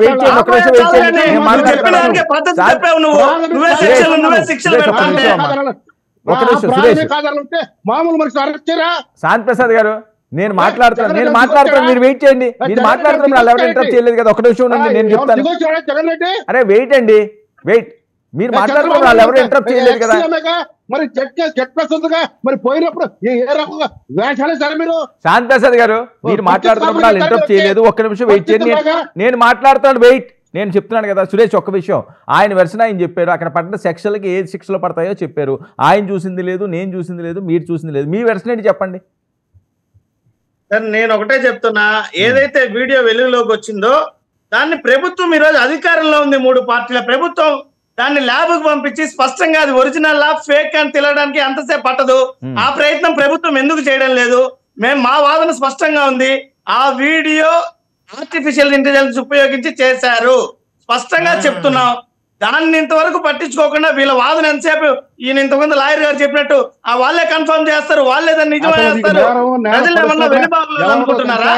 వెయిట్ చేయండి, ఒక్క నిమిషం వెయిట్ చేయండి. శాంతిప్రసాద్ గారు నేను మాట్లాడుతున్నాను, మీరు వెయిట్ చేయండి. మీరు మాట్లాడుతున్నారు, వాళ్ళు ఎవరు ఇంటరప్ట్ చేయలేదు కదా, ఒక్క నిమిషం ఉండండి, నేను చెప్తాను. అరే వెయిట్ అండి, వెయిట్. మీరు మాట్లాడుతున్నారు, వాళ్ళు ఎవరు ఇంటరప్ట్ చేయలేదు కదా. మరి మరి పోయినప్పుడు ఏ రకంగా వేషాలు సరే మీరు? శాంతిప్రసాద్ గారు మీరు మాట్లాడుతున్నప్పుడు వాళ్ళు ఇంటరప్ట్ చేయలేదు, ఒక్క నిమిషం వెయిట్ చేయండి. నేను మాట్లాడుతున్నాను, వెయిట్. నేను చెప్తున్నాను కదా సురేష్, ఒక్క విషయం. ఆయన వెర్షన్ ఆయన చెప్పారు, అక్కడ పడిన సెక్షన్లకి ఏ శిక్షలు పడతాయో చెప్పారు. ఆయన చూసింది లేదు, నేను చూసింది లేదు, మీరు చూసింది లేదు. మీ వెర్షన్ ఏంటి చెప్పండి. నేను ఒకటే చెప్తున్నా, ఏదైతే వీడియో వెలుగులోకి వచ్చిందో దాన్ని ప్రభుత్వం ఈరోజు అధికారంలో ఉంది, 3 పార్టీల ప్రభుత్వం దాన్ని ల్యాబ్కు పంపించి స్పష్టంగా అది ఒరిజినల్ ల్యాబ్ ఫేక్ అని తెలియడానికి అంతసేపు పట్టదు. ఆ ప్రయత్నం ప్రభుత్వం ఎందుకు చేయడం లేదు? మా వాదన స్పష్టంగా ఉంది. ఆ వీడియో ఆర్టిఫిషియల్ ఇంటెలిజెన్స్ ఉపయోగించి చేశారు, స్పష్టంగా చెప్తున్నాం. దాన్ని ఇంతవరకు పట్టించుకోకుండా వీళ్ళ వాదన ఎంతసేపు, ఈయన ఇంతకుముందు లాయర్ గారు చెప్పినట్టు ఆ వాళ్ళే కన్ఫర్మ్ చేస్తారు, వాళ్ళే దాన్ని నిజమే చేస్తారు. ప్రజలు ఏమన్నా వెనుబాబులు అనుకుంటున్నారా?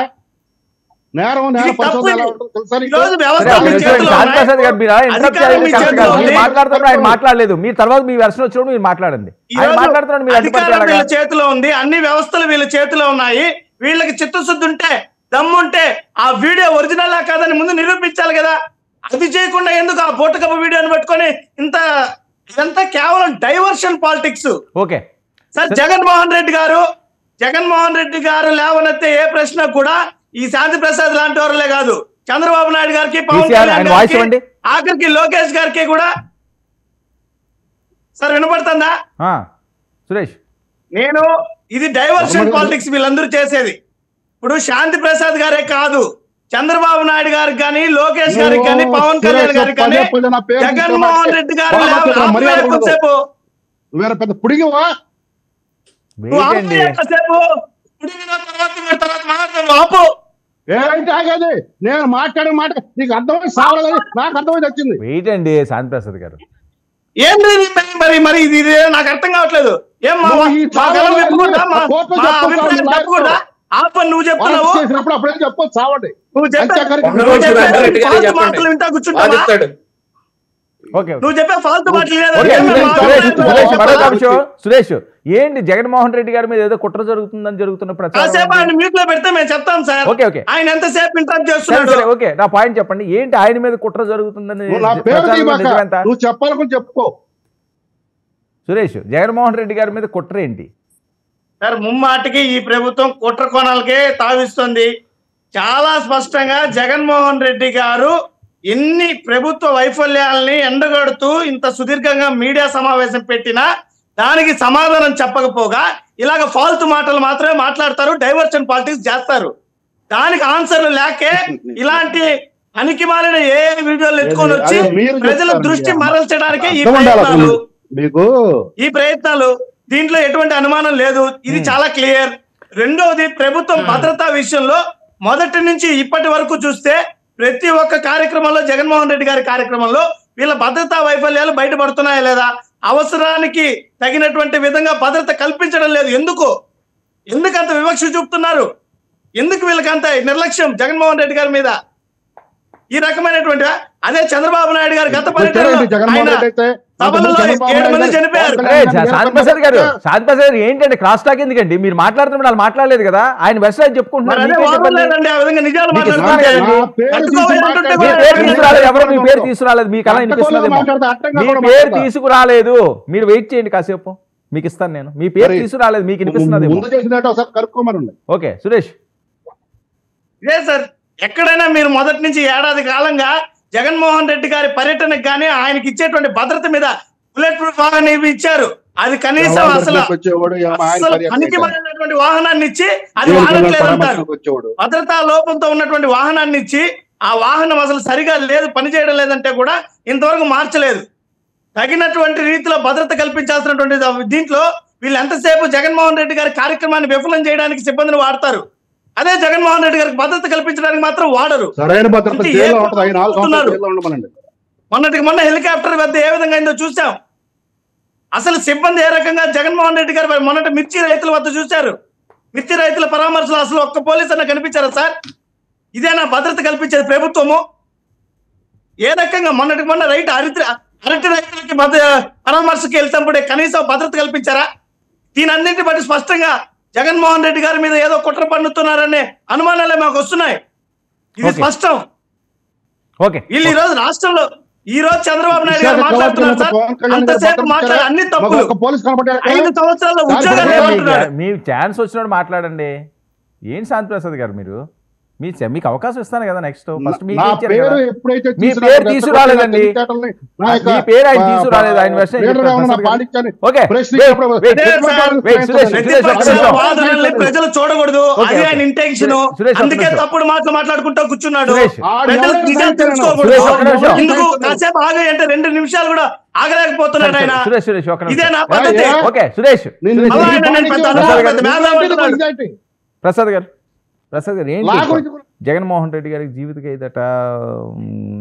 మాట్లాడలేదు, మీరు తర్వాత మీ వెర్షన్ వచ్చినప్పుడు మీరు మాట్లాడండి. వీళ్ళ చేతిలో ఉంది, అన్ని వ్యవస్థలు వీళ్ళ చేతిలో ఉన్నాయి. వీళ్ళకి చిత్తశుద్ధి ఉంటే, దమ్ముంటే ఆ వీడియో ఒరిజినల్ కాదని ముందు నిరూపించాలి కదా. అది చేయకుండా ఎందుకు ఆ బోటకప్ప వీడియోని పట్టుకొని ఇదంతా కేవలం diversion politics. Okay sir, Jaganmohan Reddy గారు లేవనెత్తే ఏ ప్రశ్న కూడా ఈ శాంతి ప్రసాద్ లాంటి వారులే కాదు, చంద్రబాబు నాయుడు గారికి, పవన్ కళ్యాణ్ గారికి, ఆఖరికి లోకేష్ గారికి కూడా. సార్ వినపడుతుందా సురేష్? నేను ఇది డైవర్షన్ పాలిటిక్స్ వీళ్ళందరూ చేసేది. ఇప్పుడు శాంతి ప్రసాద్ గారే కాదు, చంద్రబాబు నాయుడు గారికి కానీ, లోకేష్ గారికి కానీ, పవన్ కళ్యాణ్ గారికి కానీ, జగన్మోహన్ రెడ్డి గారు నేను మాట్లాడే మాట నీకు అర్థమై సావలేదు, నాకు అర్థమైంది వచ్చింది. ఏంటండి శాంతి ప్రసాద్ గారు, ఏంటి మరి ఇది నాకు అర్థం కావట్లేదు. ఏం నువ్వు చెప్తున్నావు, అప్పుడే చెప్పు చావండి. మాటలు వింటా కూర్చుంటావా? నువ్వు చెప్పే ఫాల్తు మాటలు. సురేష్, ఏంటి జగన్మోహన్ రెడ్డి గారి మీద ఏదో కుట్ర జరుగుతున్నప్పుడు మ్యూట్ లో పెడితే మేము చెప్తాం సార్. ఆయన ఎంతసేపు ఇంటరాక్ట్ చేస్తున్నాడు. ఓకే, నా పాయింట్ చెప్పండి. ఏంటి ఆయన మీద కుట్ర జరుగుతుందని నువ్వు చెప్పాలని చెప్పుకో. సురేష్, జగన్మోహన్ రెడ్డి గారి మీద కుట్ర ఏంటి సార్? ముమ్మాటికి ఈ ప్రభుత్వం కుట్ర కోణాలకే తావిస్తుంది. చాలా స్పష్టంగా జగన్మోహన్ రెడ్డి గారు ఎన్ని ప్రభుత్వ వైఫల్యాలని ఎండగడుతూ ఇంత సుదీర్ఘంగా మీడియా సమావేశం పెట్టినా దానికి సమాధానం చెప్పకపోగా ఇలాగ ఫాల్తు మాటలు మాత్రమే మాట్లాడతారు, డైవర్షన్ పాలిటిక్స్ చేస్తారు. దానికి ఆన్సర్లు లేకే ఇలాంటి అనికి మాలిన ఏ వీడియోలు ఎత్తుకొని వచ్చి ప్రజల దృష్టి మరల్చడానికే ఈ ప్రయత్నాలు. దీంట్లో ఎటువంటి అనుమానం లేదు, ఇది చాలా క్లియర్. రెండవది, ప్రభుత్వం భద్రతా విషయంలో మొదటి నుంచి ఇప్పటి వరకు చూస్తే ప్రతి ఒక్క కార్యక్రమంలో, జగన్మోహన్ రెడ్డి గారి కార్యక్రమంలో వీళ్ళ భద్రతా వైఫల్యాలు బయటపడుతున్నాయా లేదా? అవసరానికి తగినటువంటి విధంగా భద్రత కల్పించడం లేదు. ఎందుకంత వివక్ష చూపుతున్నారు? ఎందుకు వీళ్ళకంత నిర్లక్ష్యం జగన్మోహన్ రెడ్డి గారి మీద? ఈ రకమైనటువంటి అదే చంద్రబాబు నాయుడు గారు గత శాంతిప్రసాద్ గారు ఏంటంటే క్రాస్ టాక్ ఎందుకండి? మీరు మాట్లాడుతున్నప్పుడు వాళ్ళు మాట్లాడలేదు కదా, ఆయన వెబ్సైట్ చెప్పుకుంటున్నారు. ఎవరు మీ పేరు తీసుకురాలేదు, మీకు అలా వినిపిస్తుంది. మీ పేరు తీసుకురాలేదు, మీరు వెయిట్ చేయండి కాసేపు, మీకు ఇస్తాను నేను. మీ పేరు తీసుకురాలేదు, మీకు వినిపిస్తున్నది. ఓకే సురేష్. ఇదే సార్, ఎక్కడైనా మీరు మొదటి నుంచి ఏడాది కాలంగా జగన్మోహన్ రెడ్డి గారి పర్యటనకు కానీ ఆయనకి ఇచ్చేటువంటి భద్రత మీద బుల్లెట్ ప్రూఫ్ వాహనం ఇచ్చారు. అది కనీసం అసలు పనికి మాలినటువంటి వాహనాన్ని ఇచ్చి అది వాడట్లేదంటారు. భద్రతా లోపంతో ఉన్నటువంటి వాహనాన్ని ఇచ్చి ఆ వాహనం అసలు సరిగా లేదు, పనిచేయడం లేదంటే కూడా ఇంతవరకు మార్చలేదు. తగినటువంటి రీతిలో భద్రత కల్పించాల్సినటువంటి దీంట్లో వీళ్ళు ఎంతసేపు జగన్మోహన్ రెడ్డి గారి కార్యక్రమాన్ని విఫలం చేయడానికి సిబ్బందిని వాడతారు. అదే జగన్మోహన్ రెడ్డి గారికి భద్రత కల్పించడానికి మాత్రం వాడరు. మొన్నటికి మొన్న హెలికాప్టర్ వద్ద ఏ విధంగా అయిందో చూసాం. అసలు సిబ్బంది ఏ రకంగా జగన్మోహన్ రెడ్డి గారు మొన్నటి మిర్చి రైతుల వద్ద చూశారు. మిర్చి రైతుల పరామర్శలో అసలు ఒక్క పోలీస్ అన్న కనిపించారా సార్? ఇదేనా భద్రత కల్పించేది ప్రభుత్వము? ఏ రకంగా మొన్నటికి మొన్న అరటి రైతులకి పరామర్శకి వెళ్తాంపుడే కనీసం భద్రత కల్పించారా? దీని అన్నింటిని బట్టి స్పష్టంగా జగన్మోహన్ రెడ్డి గారి మీద ఏదో కుట్ర పన్నుతున్నారనే అనుమానాలే మాకు వస్తున్నాయి. ఇది స్పష్టం. వీళ్ళు ఈ రోజు రాష్ట్రంలో చంద్రబాబు నాయుడు గారు మాట్లాడుతున్నారు సార్, అంతసేపు మాట్లాడే అన్ని తప్పులు. 5 సంవత్సరాల ఉద్యోగాలు మీ ఛాన్స్ వచ్చినప్పుడు మాట్లాడండి. ఏం శాంతి ప్రసాద్ గారు, మీకు అవకాశం ఇస్తాను కదా నెక్స్ట్. ఫస్ట్ మీ పేరు తీసుకురాలేదండి, మీ పేరు ఆయన తీసుకురాలేదు. ఆయన ప్రజలు చూడకూడదు, అది ఆయన ఇంటెన్షన్. అందుకే తప్పుడు మాటలు మాట్లాడుకుంటూ కూర్చున్నాడు. నిజాలు తెలుసుకోకూడదు. ఇందుకు కాసేపు ఆగే అంటే 2 నిమిషాలు కూడా ఆగలేకపోతున్నాడు ఆయన. ఇదేనా పద్ధతి? ప్రసాద్ గారు ఏంటి జగన్మోహన్ రెడ్డి గారికి జీవిత ఖైదట,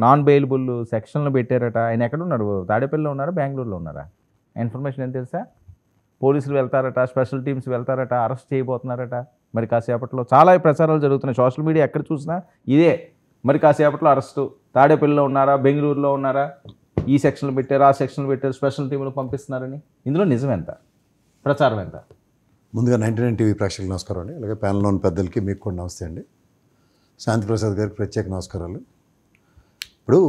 నాన్ బెయిలబుల్ సెక్షన్లు పెట్టారట. ఆయన ఎక్కడున్నారు? తాడేపల్లిలో ఉన్నారా, బెంగళూరులో ఉన్నారా? ఇన్ఫర్మేషన్ ఏం తెలుసా? పోలీసులు వెళ్తారట, స్పెషల్ టీమ్స్ వెళ్తారట, అరెస్ట్ చేయబోతున్నారట. మరి కాసేపట్లో చాలా ప్రచారాలు జరుగుతున్నాయి సోషల్ మీడియా, ఎక్కడ చూసినా ఇదే. మరి కాసేపట్లో అరెస్టు, తాడేపల్లిలో ఉన్నారా, బెంగళూరులో ఉన్నారా, ఈ సెక్షన్లు పెట్టారు, ఆ సెక్షన్లు పెట్టారు, స్పెషల్ టీములు పంపిస్తున్నారని. ఇందులో నిజం ఎంత, ప్రచారం ఎంత? ముందుగా 99 టీవీ ప్రేక్షకులకు నమస్కారం అండి. అలాగే ప్యానెల్లో ఉన్న పెద్దలకి మీకు కూడా నమస్తే అండి. శాంతిప్రసాద్ గారికి ప్రత్యేక నమస్కారాలు. ఇప్పుడు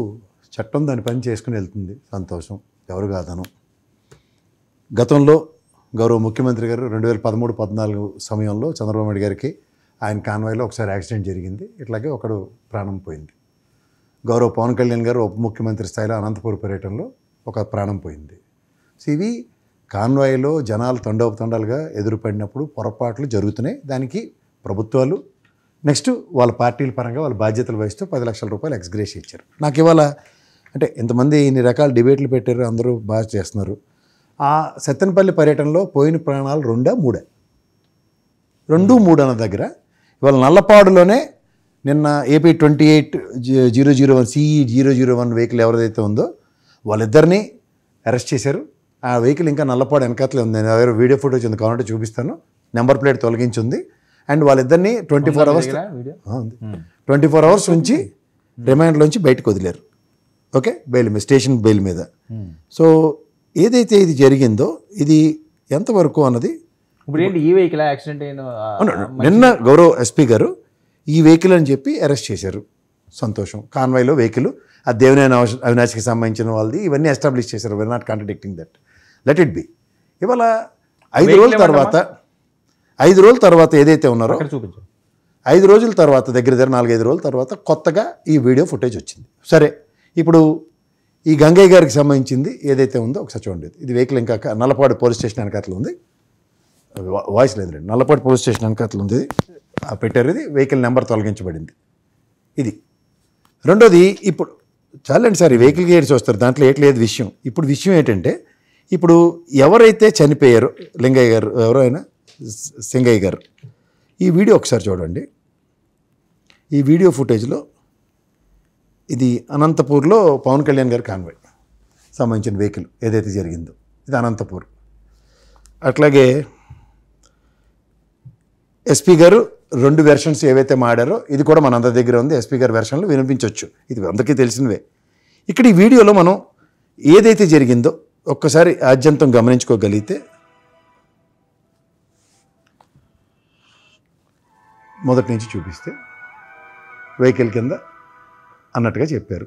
చట్టం దాని పని చేసుకుని వెళ్తుంది, సంతోషం, ఎవరు కాదను. గతంలో గౌరవ ముఖ్యమంత్రి గారు 2013-14 సమయంలో చంద్రబాబు నాయుడు గారికి ఆయన కాన్వాయ్లో ఒకసారి యాక్సిడెంట్ జరిగింది. ఇట్లాగే ఒకడు ప్రాణం పోయింది. గౌరవ పవన్ కళ్యాణ్ గారు ఉప ముఖ్యమంత్రి స్థాయిలో అనంతపురం పర్యటనలో ఒక ప్రాణం పోయింది. సో ఇవి కాన్వాయ్లో జనాలు తండోపతండాలుగా ఎదురుపడినప్పుడు పొరపాట్లు జరుగుతున్నాయి. దానికి ప్రభుత్వాలు నెక్స్ట్ వాళ్ళ పార్టీల పరంగా వాళ్ళ బాధ్యతలు వహిస్తూ 10 లక్షల రూపాయలు ఎక్స్గ్రేషియా ఇచ్చారు. నాకు ఇవాళ అంటే ఇంతమంది ఇన్ని రకాల డిబేట్లు పెట్టారు, అందరూ బాగా చేస్తున్నారు. ఆ సత్తెనపల్లి పర్యటనలో పోయిన ప్రాణాలు 2-3 అన్న దగ్గర ఇవాళ నల్లపాడులోనే నిన్న ఏపీ 28-001 CE-001 వెహికల్ ఎవరిదైతే ఉందో వాళ్ళిద్దరినీ అరెస్ట్ చేశారు. ఆ వెహికల్ ఇంకా నల్లపాడు వెనకాతలే ఉంది. నేను ఎవరు వీడియో ఫోటోస్ ఉంది కావాలంటే చూపిస్తాను. నెంబర్ ప్లేట్ తొలగించి ఉంది. అండ్ వాళ్ళిద్దరినీ 24 అవర్స్ నుంచి రిమాండ్లోంచి బయటకు వదిలేరు. ఓకే, బెయిల్ మీద, స్టేషన్ బెయిల్ మీద. సో ఏదైతే ఇది జరిగిందో ఇది ఎంతవరకు అన్నది ఇప్పుడు ఏంటి, ఈ వెహికల్ యాక్సిడెంట్ అయిన నిన్న గౌరవ ఎస్పీ గారు ఈ వెహికల్ అని చెప్పి అరెస్ట్ చేశారు. సంతోషం. కాన్వాయ్లో వెహికల్ ఆ దేవినేని అవినాష్కి సంబంధించిన వాళ్ళది, ఇవన్నీ ఎస్టాబ్లిష్ చేశారు. We are not contradicting that, let it be. ఇవాళ 5 రోజుల తర్వాత ఏదైతే ఉన్నారో చూపించు, 5 రోజుల తర్వాత దగ్గర 4-5 రోజుల తర్వాత కొత్తగా ఈ వీడియో ఫుటేజ్ వచ్చింది. సరే, ఇప్పుడు ఈ గంగయ్య గారికి సంబంధించింది ఏదైతే ఉందో ఒకసారి చూడండి. ఇది వెహికల్ ఇంకా నల్లపాడు పోలీస్ స్టేషన్ వెనకాతలు ఉంది. వాయిస్ లేదండి, నల్లపాడు పోలీస్ స్టేషన్ వెనకాతలు ఉంది పెట్టారు. ఇది వెహికల్ నెంబర్ తొలగించబడింది. ఇది రెండోది. ఇప్పుడు చాలండి సార్, ఈ వెహికల్ గేర్స్ వస్తారు, దాంట్లో ఏట్లేదు విషయం. ఇప్పుడు విషయం ఏంటంటే, ఇప్పుడు ఎవరైతే చనిపోయారో లింగయ్య గారు, ఎవరో అయినా సింగయ్య గారు, ఈ వీడియో ఒకసారి చూడండి. ఈ వీడియో ఫుటేజ్లో ఇది అనంతపూర్లో పవన్ కళ్యాణ్ గారి కాన్వాయ్ సంబంధించిన వెహికల్ ఏదైతే జరిగిందో ఇది అనంతపూర్. అట్లాగే ఎస్పీ గారు 2 వెర్షన్స్ ఏవైతే మాడారో ఇది కూడా మన అందరి దగ్గర ఉంది. ఎస్పీ గారి వెర్షన్లు వినిపించవచ్చు, ఇది అందరికీ తెలిసినవే. ఇక్కడ ఈ వీడియోలో మనం ఏదైతే జరిగిందో ఒక్కసారి ఆద్యంతం గమనించుకోగలిగితే, మొదటి నుంచి చూపిస్తే వెహికల్ కింద అన్నట్టుగా చెప్పారు.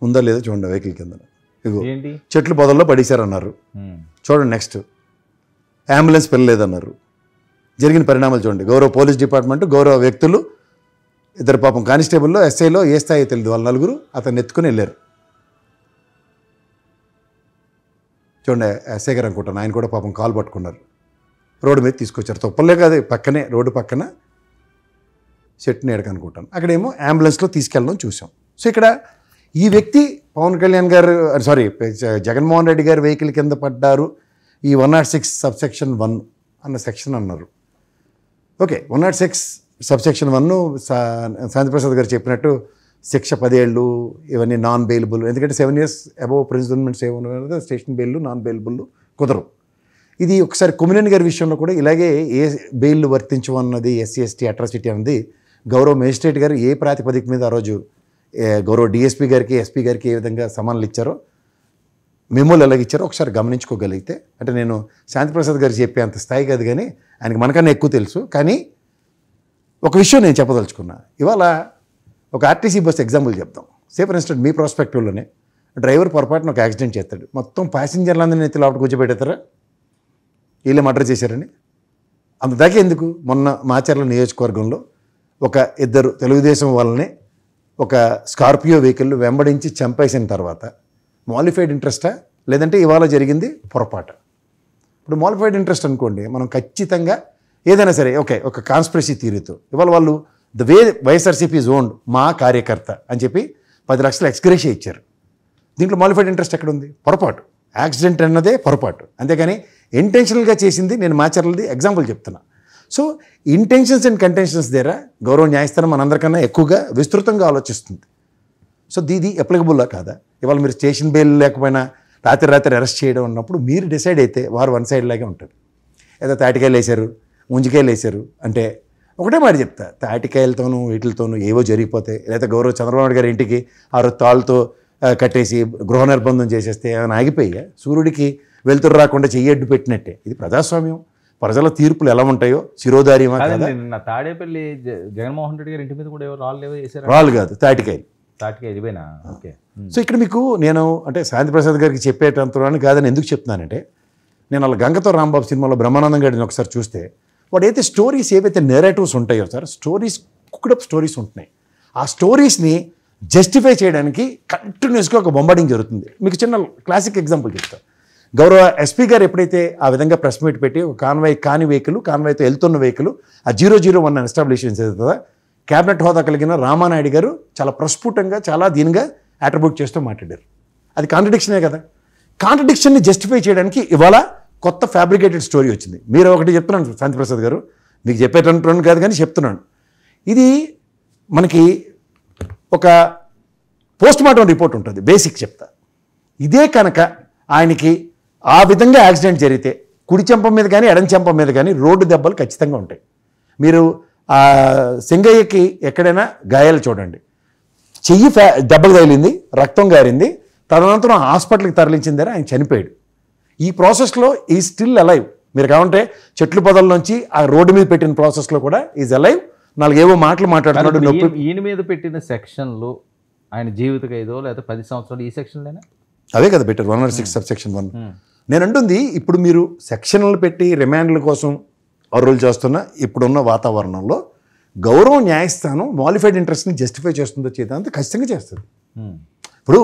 ఉందా లేదా చూడండి వెహికల్ కింద. ఇగో చెట్లు పొదల్లో పడేశారన్నారు. చూడండి నెక్స్ట్, అంబులెన్స్ పిల్లలేదన్నారు. జరిగిన పరిణామాలు చూడండి. గౌరవ పోలీస్ డిపార్ట్మెంట్, గౌరవ వ్యక్తులు, 2 పాపం కానిస్టేబుల్లో, ఎస్ఐలో ఏ స్థాయి తెలియదు, వాళ్ళు 4 అతన్ని ఎత్తుకుని వెళ్ళారు. చూడండి, ఎస్ఐ గారు అనుకుంటాను, ఆయన కూడా పాపం కాలు పట్టుకున్నారు. రోడ్డు మీద తీసుకొచ్చారు. తొప్పలే కాదు, పక్కనే రోడ్డు పక్కన చెట్టు నీడకు అనుకుంటాను. అక్కడేమో అంబులెన్స్లో తీసుకెళ్ళడం చూసాం. సో ఇక్కడ ఈ వ్యక్తి పవన్ కళ్యాణ్ గారు, సారీ జగన్మోహన్ రెడ్డి గారు వెహికల్ కింద పడ్డారు. ఈ 106 సబ్సెక్షన్ 1 అన్న సెక్షన్ అన్నారు. ఓకే, 106 సబ్సెక్షన్ 1 శాంతిప్రసాద్ గారు చెప్పినట్టు శిక్ష 10 ఏళ్ళు, ఇవన్నీ నాన్ బెయిలబుల్. ఎందుకంటే 7 years అబోవ్ ప్రిజన్మెంట్స్ ఏమన్నా స్టేషన్ బెయిల్, నాన్ బెయిలబుల్ కుదరవు. ఇది ఒకసారి కొమ్మినేని గారి విషయంలో కూడా ఇలాగే ఏ బెయిల్ వర్తించమన్నది, SC/ST అట్రాసిటీ అన్నది గౌరవ మేజిస్ట్రేట్ గారు ఏ ప్రాతిపదిక మీద ఆ రోజు గౌరవ డిఎస్పీ గారికి, ఎస్పీ గారికి ఏ విధంగా సమానాలు ఇచ్చారో, మెమోలు ఎలాగిచ్చారో ఒకసారి గమనించుకోగలిగితే, అంటే నేను శాంతిప్రసాద్ గారు చెప్పే అంత స్థాయి కాదు, కానీ ఆయనకి మనకన్నా ఎక్కువ తెలుసు. కానీ ఒక విషయం నేను చెప్పదలుచుకున్నా. ఇవాళ ఒక ఆర్టీసీ బస్ ఎగ్జాంపుల్ చెప్తాం. సే ఫర్ ఇన్స్టెంట్ మీ ప్రాస్పెక్టివ్లోనే డ్రైవర్ పొరపాటున ఒక యాక్సిడెంట్ చేస్తాడు. మొత్తం ప్యాసింజర్లందరినీ ఎత్తి లోపల కూర్చోబెడతారా, వీళ్ళే మర్డర్ చేశారని? అంతదాకా ఎందుకు? మొన్న మాచర్ల నియోజకవర్గంలో ఒక 2 తెలుగుదేశం వాళ్ళని ఒక స్కార్పియో వెహికల్ వెంబడించి చంపేసిన తర్వాత మాలిఫైడ్ ఇంట్రెస్టా, లేదంటే ఇవాళ జరిగింది పొరపాటు? ఇప్పుడు మాలిఫైడ్ ఇంట్రెస్ట్ అనుకోండి, మనం ఖచ్చితంగా ఏదైనా సరే ఓకే, ఒక కాన్స్పిరసీ థియరీతో ఇవాళ వాళ్ళు the way YSRCP is owned, మా కార్యకర్త అని చెప్పి 10 లక్షలు ఎక్స్గ్రేషియా ఇచ్చారు. దీంట్లో మాలిఫైడ్ ఇంట్రెస్ట్ ఎక్కడ ఉంది? పొరపాటు. యాక్సిడెంట్ అన్నదే పొరపాటు, అంతేగాని ఇంటెన్షనల్గా చేసింది నేను మాచర్లది ఎగ్జాంపుల్ చెప్తున్నా. సో ఇంటెన్షన్స్ అండ్ కంటెన్షన్స్ దగ్గర గౌరవ న్యాయస్థానం మనందరికన్నా ఎక్కువగా విస్తృతంగా ఆలోచిస్తుంది. సో దీది అప్లికబుల్లా కాదా? ఇవాళ మీరు స్టేషన్ బెయిల్ లేకపోయినా రాత్రి అరెస్ట్ చేయడం ఉన్నప్పుడు మీరు డిసైడ్ అయితే వారు వన్ సైడ్ లాగే ఉంటుంది. ఏదో తాటికాయలు వేశారు, ముంజికాయలు వేశారు అంటే ఒకటే మాట చెప్తా, తాటికాయలతోనూ వీటితోనూ ఏవో జరిగిపోతాయి. లేదా గౌరవ చంద్రబాబు గారి ఇంటికి ఆ తాళ్ళతో కట్టేసి గృహ నిర్బంధం చేసేస్తే ఏమైనా ఆగిపోయా? సూర్యుడికి వెలుతురు రాకుండా చెయ్యడ్డు పెట్టినట్టే. ఇది ప్రజాస్వామ్యం. ప్రజల తీర్పులు ఎలా ఉంటాయో శిరోధార్యమా కదా. నిన్న తాడేపల్లి జగన్మోహన్ రెడ్డి గారి ఇంటి మీద కూడా ఏవో రాళ్ళు వేసారు. రాళ్ళు కాదు, తాటికాయలు. తాటికాయలు ఇవేనా? ఓకే. సో ఇక్కడ మీకు నేను అంటే శాంతి ప్రసాద్ గారికి చెప్పేటంతరాన్ని కాదని ఎందుకు చెప్తున్నానంటే, నేను అలా గంగతో రాంబాబు సినిమాలో బ్రహ్మానందం గారిని ఒకసారి చూస్తే వాడు అయితే స్టోరీస్ ఏవైతే నెరేటివ్స్ ఉంటాయో సార్, స్టోరీస్ కుక్డప్ స్టోరీస్ ఉంటున్నాయి. ఆ స్టోరీస్ని జస్టిఫై చేయడానికి కంటిన్యూస్గా ఒక బొంబార్డింగ్ జరుగుతుంది. మీకు చిన్న క్లాసిక్ ఎగ్జాంపుల్ చెప్తాను. గౌరవ ఎస్పీ గారు ఎప్పుడైతే ఆ విధంగా ప్రెస్ మీట్ పెట్టి ఒక కాన్వాయ్ కాని వెహికల్, కాన్వాయ్తో వెళ్తున్న వెహికల్ ఆ 001 ఎస్టాబ్లిష్ చేస్తుందా, క్యాబినెట్ హోదా కలిగిన రామానాయుడు గారు చాలా ప్రస్ఫుటంగా చాలా దీనిగా అట్రిబ్యూట్ చేస్తూ మాట్లాడారు. అది కాంట్రడిక్షనే కదా. కాంట్రడిక్షన్ని జస్టిఫై చేయడానికి ఇవాళ కొత్త ఫ్యాబ్రికేటెడ్ స్టోరీ వచ్చింది. మీరు ఒకటి చెప్తున్నాను శాంతిప్రసాద్ గారు, మీకు చెప్పేటట్టు కాదు కానీ చెప్తున్నాను. ఇది మనకి ఒక పోస్ట్ మార్టం రిపోర్ట్ ఉంటుంది, బేసిక్ చెప్తా. ఇదే కనుక ఆయనకి ఆ విధంగా యాక్సిడెంట్ జరిగితే కుడి చెంప మీద కానీ ఎడం చెంప మీద కానీ రోడ్డు దెబ్బలు ఖచ్చితంగా ఉంటాయి. మీరు సింగయ్యకి ఎక్కడైనా గాయాలు చూడండి, చెయ్యి దెబ్బలు తగిలింది, రక్తం గారింది, తదనంతరం హాస్పిటల్కి తరలించిందని ఆయన చనిపోయాడు. ఈ ప్రాసెస్లో ఈ స్టిల్ అలైవ్. మీరు కావాలంటే చెట్లు పొదల నుంచి ఆ రోడ్డు మీద పెట్టిన ప్రాసెస్లో కూడా ఈజ్ అలైవ్. నాలుగేవో మాటలు మాట్లాడుతున్నాడు. నొప్పి ఈయన మీద పెట్టిన సెక్షన్లు ఆయన జీవిత ఖైదో లేదా 10 సంవత్సరాలు ఈ సెక్షన్లేనా? అవే కదా బెటర్ 106 సబ్సెక్షన్ 1. నేను అంటుంది ఇప్పుడు మీరు సెక్షన్లు పెట్టి రిమాండ్ల కోసం అర్రులు చేస్తున్న ఇప్పుడున్న వాతావరణంలో గౌరవ న్యాయస్థానం మాలిఫైడ్ ఇంట్రెస్ట్ని జస్టిఫై చేస్తుందో చేద్దాంతో ఖచ్చితంగా చేస్తుంది. ఇప్పుడు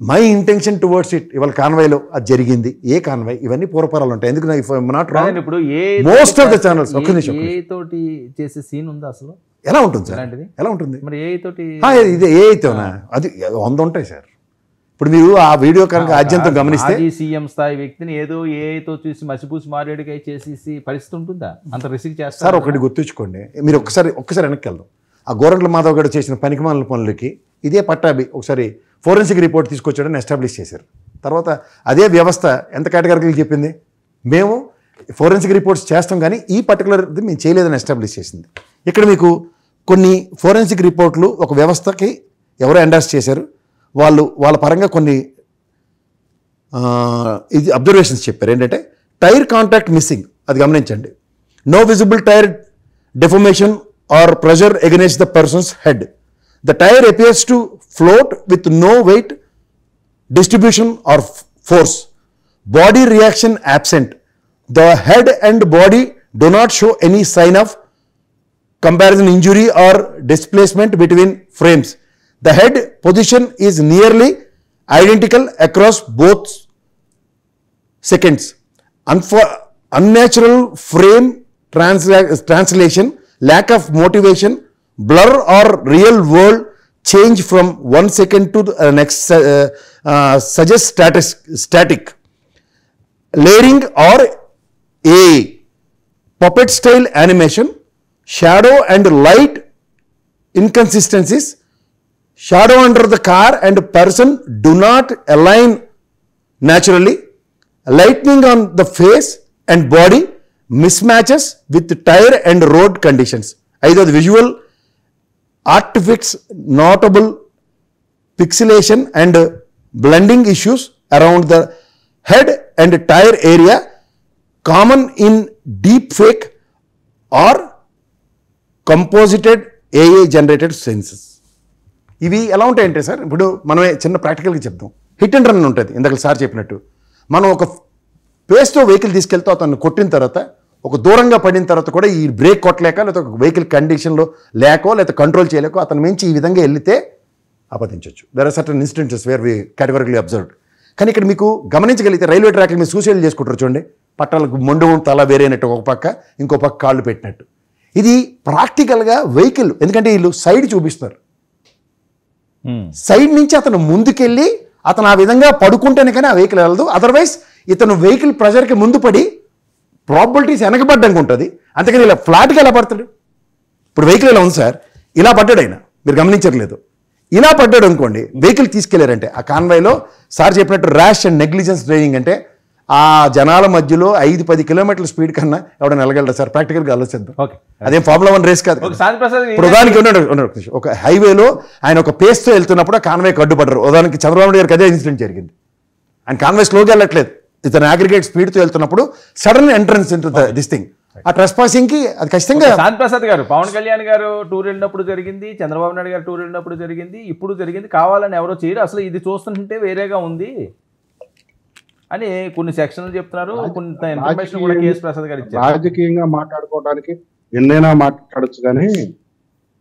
మై ఇంటెన్షన్ టువర్డ్స్ ఇట్, ఇవాళ కాన్వాయ్లో అది జరిగింది. ఏ కాన్వాయ్? ఇవన్నీ పూర్వపరాలు ఉంటాయి. ఎందుకు నాట్ రాంగ్. ఇప్పుడు మోస్ట్ ఆఫ్ ద ఛానల్స్ ఒక్క నిమిషం ఏ తోటి చేసే సీన్ ఉందా అసలు? ఎలా ఉంటుంది సార్? ఎలా ఉంటుంది మరి ఏ తోటి? ఇదే ఏ అయితేనా అది 100 ఉంటాయి సార్. ఇప్పుడు మీరు ఆ వీడియో కనుక ఆద్యంతం గమనిస్తే సీఎం స్థాయి వ్యక్తిని ఏదో ఏతో చూసి మసిపూసి మారేడుకాయ చేసేసి పరిస్థితి ఉంటుందా? అంత రిస్క్ చేస్తారు సార్. ఒకటి గుర్తుంచుకోండి, మీరు ఒక్కసారి వెనక్కి వెళ్దాం. ఆ గోరంట్ల మాధవ్ గారు చేసిన పనికిమాలిన పనులకి ఇదే పట్టాభి ఒకసారి ఫోరెన్సిక్ రిపోర్ట్ తీసుకొచ్చాడని ఎస్టాబ్లిష్ చేశారు. తర్వాత అదే వ్యవస్థ ఎంత కేటగిరీకి చెప్పింది, మేము ఫోరెన్సిక్ రిపోర్ట్స్ చేస్తాం కానీ ఈ పర్టికులర్ మేము చేయలేదని ఎస్టాబ్లిష్ చేసింది. ఇక్కడ మీకు కొన్ని ఫోరెన్సిక్ రిపోర్ట్లు ఒక వ్యవస్థకి ఎవరో ఎండార్స్ చేశారు, వాళ్ళ పరంగా కొన్ని ఇది అబ్జర్వేషన్స్ చెప్పారు. ఏంటంటే టైర్ కాంటాక్ట్ మిస్సింగ్, అది గమనించండి. No visible tyre deformation or pressure against the person's head. The tyre appears to float with no weight distribution or force. Body reaction absent. The head and body do not show any sign of comparison injury or displacement between frames. The head position is nearly identical across both seconds. Unnatural frame translation, lack of motivation, blur or real world change from 1 second to the next suggests static. Layering or a puppet style animation, shadow and light inconsistencies. Shadow under the car and person do not align naturally. Lightning on the face and body mismatches with tire and road conditions. Either the visual artifacts, notable pixelation and blending issues around the head and tire area, common in deep fake or composited AI generated scenes. ఇవి ఎలా ఉంటాయంటే సార్, ఇప్పుడు మనమే చిన్న ప్రాక్టికల్గా చెప్తాం. హిట్ అండ్ రన్ ఉంటుంది. ఇందాక సార్ చెప్పినట్టు మనం ఒక పేస్తో వెహికల్ తీసుకెళ్తే అతను కొట్టిన తర్వాత ఒక దూరంగా పడిన తర్వాత కూడా ఈ బ్రేక్ కొట్టలేక లేకపోతే ఒక వెహికల్ కండిషన్లో లేకో లేకపోతే కంట్రోల్ చేయలేకో అతను మించి ఈ విధంగా వెళ్తే ఆపదించవచ్చు. There are certain instances where we categorically observed. కానీ ఇక్కడ మీకు గమనించగలిగితే రైల్వే ట్రాక్ల మీద సూసైడ్ చేసుకుంటారు చూడండి, పట్టాలకు మొండు తల వేరేనట్టు ఒక పక్క ఇంకో పక్క కాళ్ళు పెట్టినట్టు. ఇది ప్రాక్టికల్గా వెహికల్, ఎందుకంటే వీళ్ళు సైడ్ చూపిస్తారు, సైడ్ నుంచి అతను ముందుకెళ్ళి అతను ఆ విధంగా పడుకుంటేనే కానీ ఆ వెహికల్ వెళ్ళదు. అదర్వైజ్ ఇతను వెహికల్ ప్రెజర్కి ముందు పడి ప్రాబిలిటీస్ వెనకబడ్డానికి ఉంటుంది. అంతేకాని ఇలా ఫ్లాట్గా ఎలా పడతాడు? ఇప్పుడు వెహికల్ ఇలా ఉంది సార్, ఇలా పడ్డాడు ఆయన, మీరు గమనించట్లేదు. ఇలా పడ్డాడు అనుకోండి, వెహికల్ తీసుకెళ్లారంటే ఆ కాన్వాయ్లో సార్ చెప్పినట్టు ర్యాష్ అండ్ నెగ్లిజెన్స్ డ్రైవింగ్ అంటే ఆ జనాల మధ్యలో 5-10 కిలోమీటర్ల స్పీడ్ కన్నా ఎవడైనా వెళ్ళగలరా సార్? ప్రాక్టికల్గా ఆలోచిద్దాం. ఓకే, అదేం ఫార్ములా 1 రేస్ కాదు. ఇప్పుడు ఉదాహరణకి ఉన్నాడు ఒక హైవేలో ఆయన ఒక పేస్తో వెళ్తున్నప్పుడు ఆ కాన్వాయ్ అడ్డుపడ్డారు. ఉదాహరణకి చంద్రబాబు నాయుడు గారికి అదే ఇన్సిడెంట్ జరిగింది. ఆయన కాన్వాయ్ స్లోగా వెళ్ళట్లేదు, ఇతను అగ్రిగేట్ స్పీడ్తో వెళ్తున్నప్పుడు sudden entrance into this thing. ఆ ట్రెస్పాసింగ్ కి అది ఖచ్చితంగా. శాంతి ప్రసాద్ గారు, పవన్ కళ్యాణ్ గారు టూర్ వెళ్ళినప్పుడు జరిగింది, చంద్రబాబు నాయుడు గారు టూర్ వెళ్ళినప్పుడు జరిగింది, ఇప్పుడు జరిగింది. కావాలని ఎవరో చేయరు, అసలు ఇది చూస్తుంటే వేరేగా ఉంది అని కొన్ని సెక్షన్లు చెప్తున్నారు. కొంత ఇన్ఫర్మేషన్ కూడా కేఎస్ ప్రసాద్ గారు ఇచ్చారు. రాజకీయంగా మాట్లాడుకోవడానికి ఎన్నైనా మాట్లాడచ్చు, కానీ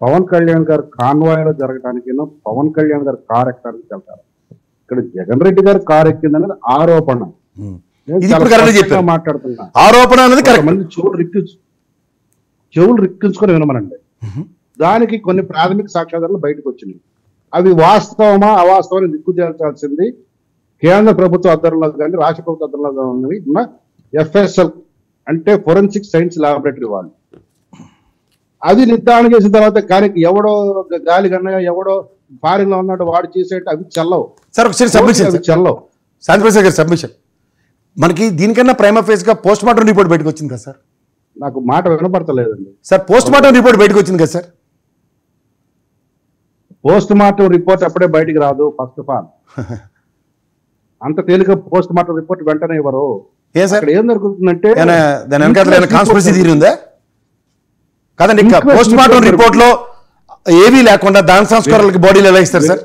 పవన్ కళ్యాణ్ గారు కాన్వాయ్లో జరగడానికి పవన్ కళ్యాణ్ గారు కారు ఎక్కడానికి వెళ్తారు. ఇక్కడ జగన్ రెడ్డి గారు కారు ఎక్కిందనేది ఆరోపణ. మాట్లాడుతున్నా ఆరోపణ అనేది మంది చెవులు రిక్కించుకొని వినమనండి. దానికి కొన్ని ప్రాథమిక సాక్ష్యాధారాలు బయటకు వచ్చినాయి. అవి వాస్తవమా అవాస్తవాన్ని దిక్కు తేల్చాల్సింది కేంద్ర ప్రభుత్వ అద్దరులో కానీ రాష్ట్ర ప్రభుత్వ అద్దరులో కానీ ఉన్న FSL అంటే ఫోరెన్సిక్ సైన్స్ ల్యాబొరేటరీ వాళ్ళు. అది నిర్ధారణ చేసిన తర్వాత కానీ ఎవడో గాలి కన్నా ఎవడో ఫారిన్ లో ఉన్నాడు వాడు చేసేట అవి చెల్లవు సార్. ఒకసారి సబ్మిషన్ చెల్లవు. శాంతిప్రసాద్ గారి సబ్మిషన్ మనకి దీనికన్నా ప్రైమా ఫేస్ గా పోస్ట్ మార్టం రిపోర్ట్ బయటకు వచ్చింది కదా సార్? నాకు మాట వినపడతలేదండి సార్. పోస్ట్ మార్టం రిపోర్ట్ బయటకు వచ్చింది కదా సార్? పోస్ట్ మార్టం రిపోర్ట్ అప్పుడే బయటికి రాదు. ఫస్ట్ ఆఫ్ ఆల్ అంత తేలిక పోస్ట్ మార్టం రిపోర్ట్ వెంటనే ఇవ్వరు. ఏం జరుగుతుందంటే దాని వెనకాల కాన్స్పిరసీ థియరీ ఉందా? కాదండి, పోస్ట్ మార్టం రిపోర్ట్ లో ఏవీ లేకుండా దాని సంస్కారాలకి బాడీలు ఎలా ఇస్తారు సార్?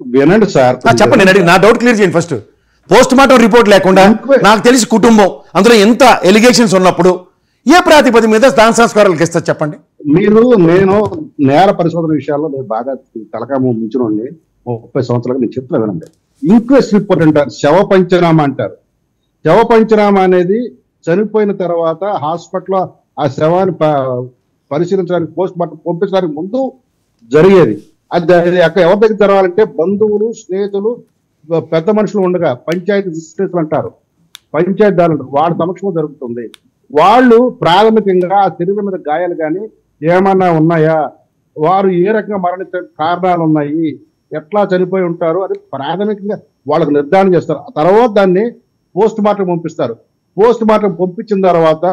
వినండి సార్, చెప్పండి, నా డౌట్ క్లియర్ చేయండి ఫస్ట్. పోస్ట్ మార్టం రిపోర్ట్ లేకుండా నాకు తెలిసి కుటుంబం అందులో ఎంత ఎలిగేషన్స్ ఉన్నప్పుడు ఏ ప్రాతిపదిక మీద దాని సంస్కారాలకు ఇస్తారు చెప్పండి. నేను నేర పరిశోధన విషయాల్లో నేను బాగా తలకా మించినండి. 30 సంవత్సరాలుగా నేను చెప్తున్నా వినండి. ఇంక్వెస్ట్ రిపోర్ట్ అంటారు, శవ పంచనామా అంటారు. శవ పంచనామా అనేది చనిపోయిన తర్వాత హాస్పిటల్లో ఆ శవాన్ని పరిశీలించడానికి పోస్ట్ మార్టం పంపించడానికి ముందు జరిగేది. అది ఎవరి దగ్గర జరగాలంటే బంధువులు, స్నేహితులు, పెద్ద మనుషులు ఉండగా పంచాయతీ విశ్లేషణ అంటారు, పంచాయతీదారులు అంటారు, వాళ్ళ సమక్షంలో జరుగుతుంది. వాళ్ళు ప్రాథమికంగా ఆ శరీరం మీద గాయాలు కానీ ఏమన్నా ఉన్నాయా, వారు ఏ రకంగా మరణించే కారణాలు ఉన్నాయి, ఎట్లా చనిపోయి ఉంటారు అని ప్రాథమికంగా వాళ్ళకు నిర్ధారణ చేస్తారు. ఆ తర్వాత దాన్ని పోస్ట్ మార్టం పంపిస్తారు. పోస్ట్ మార్టం పంపించిన తర్వాత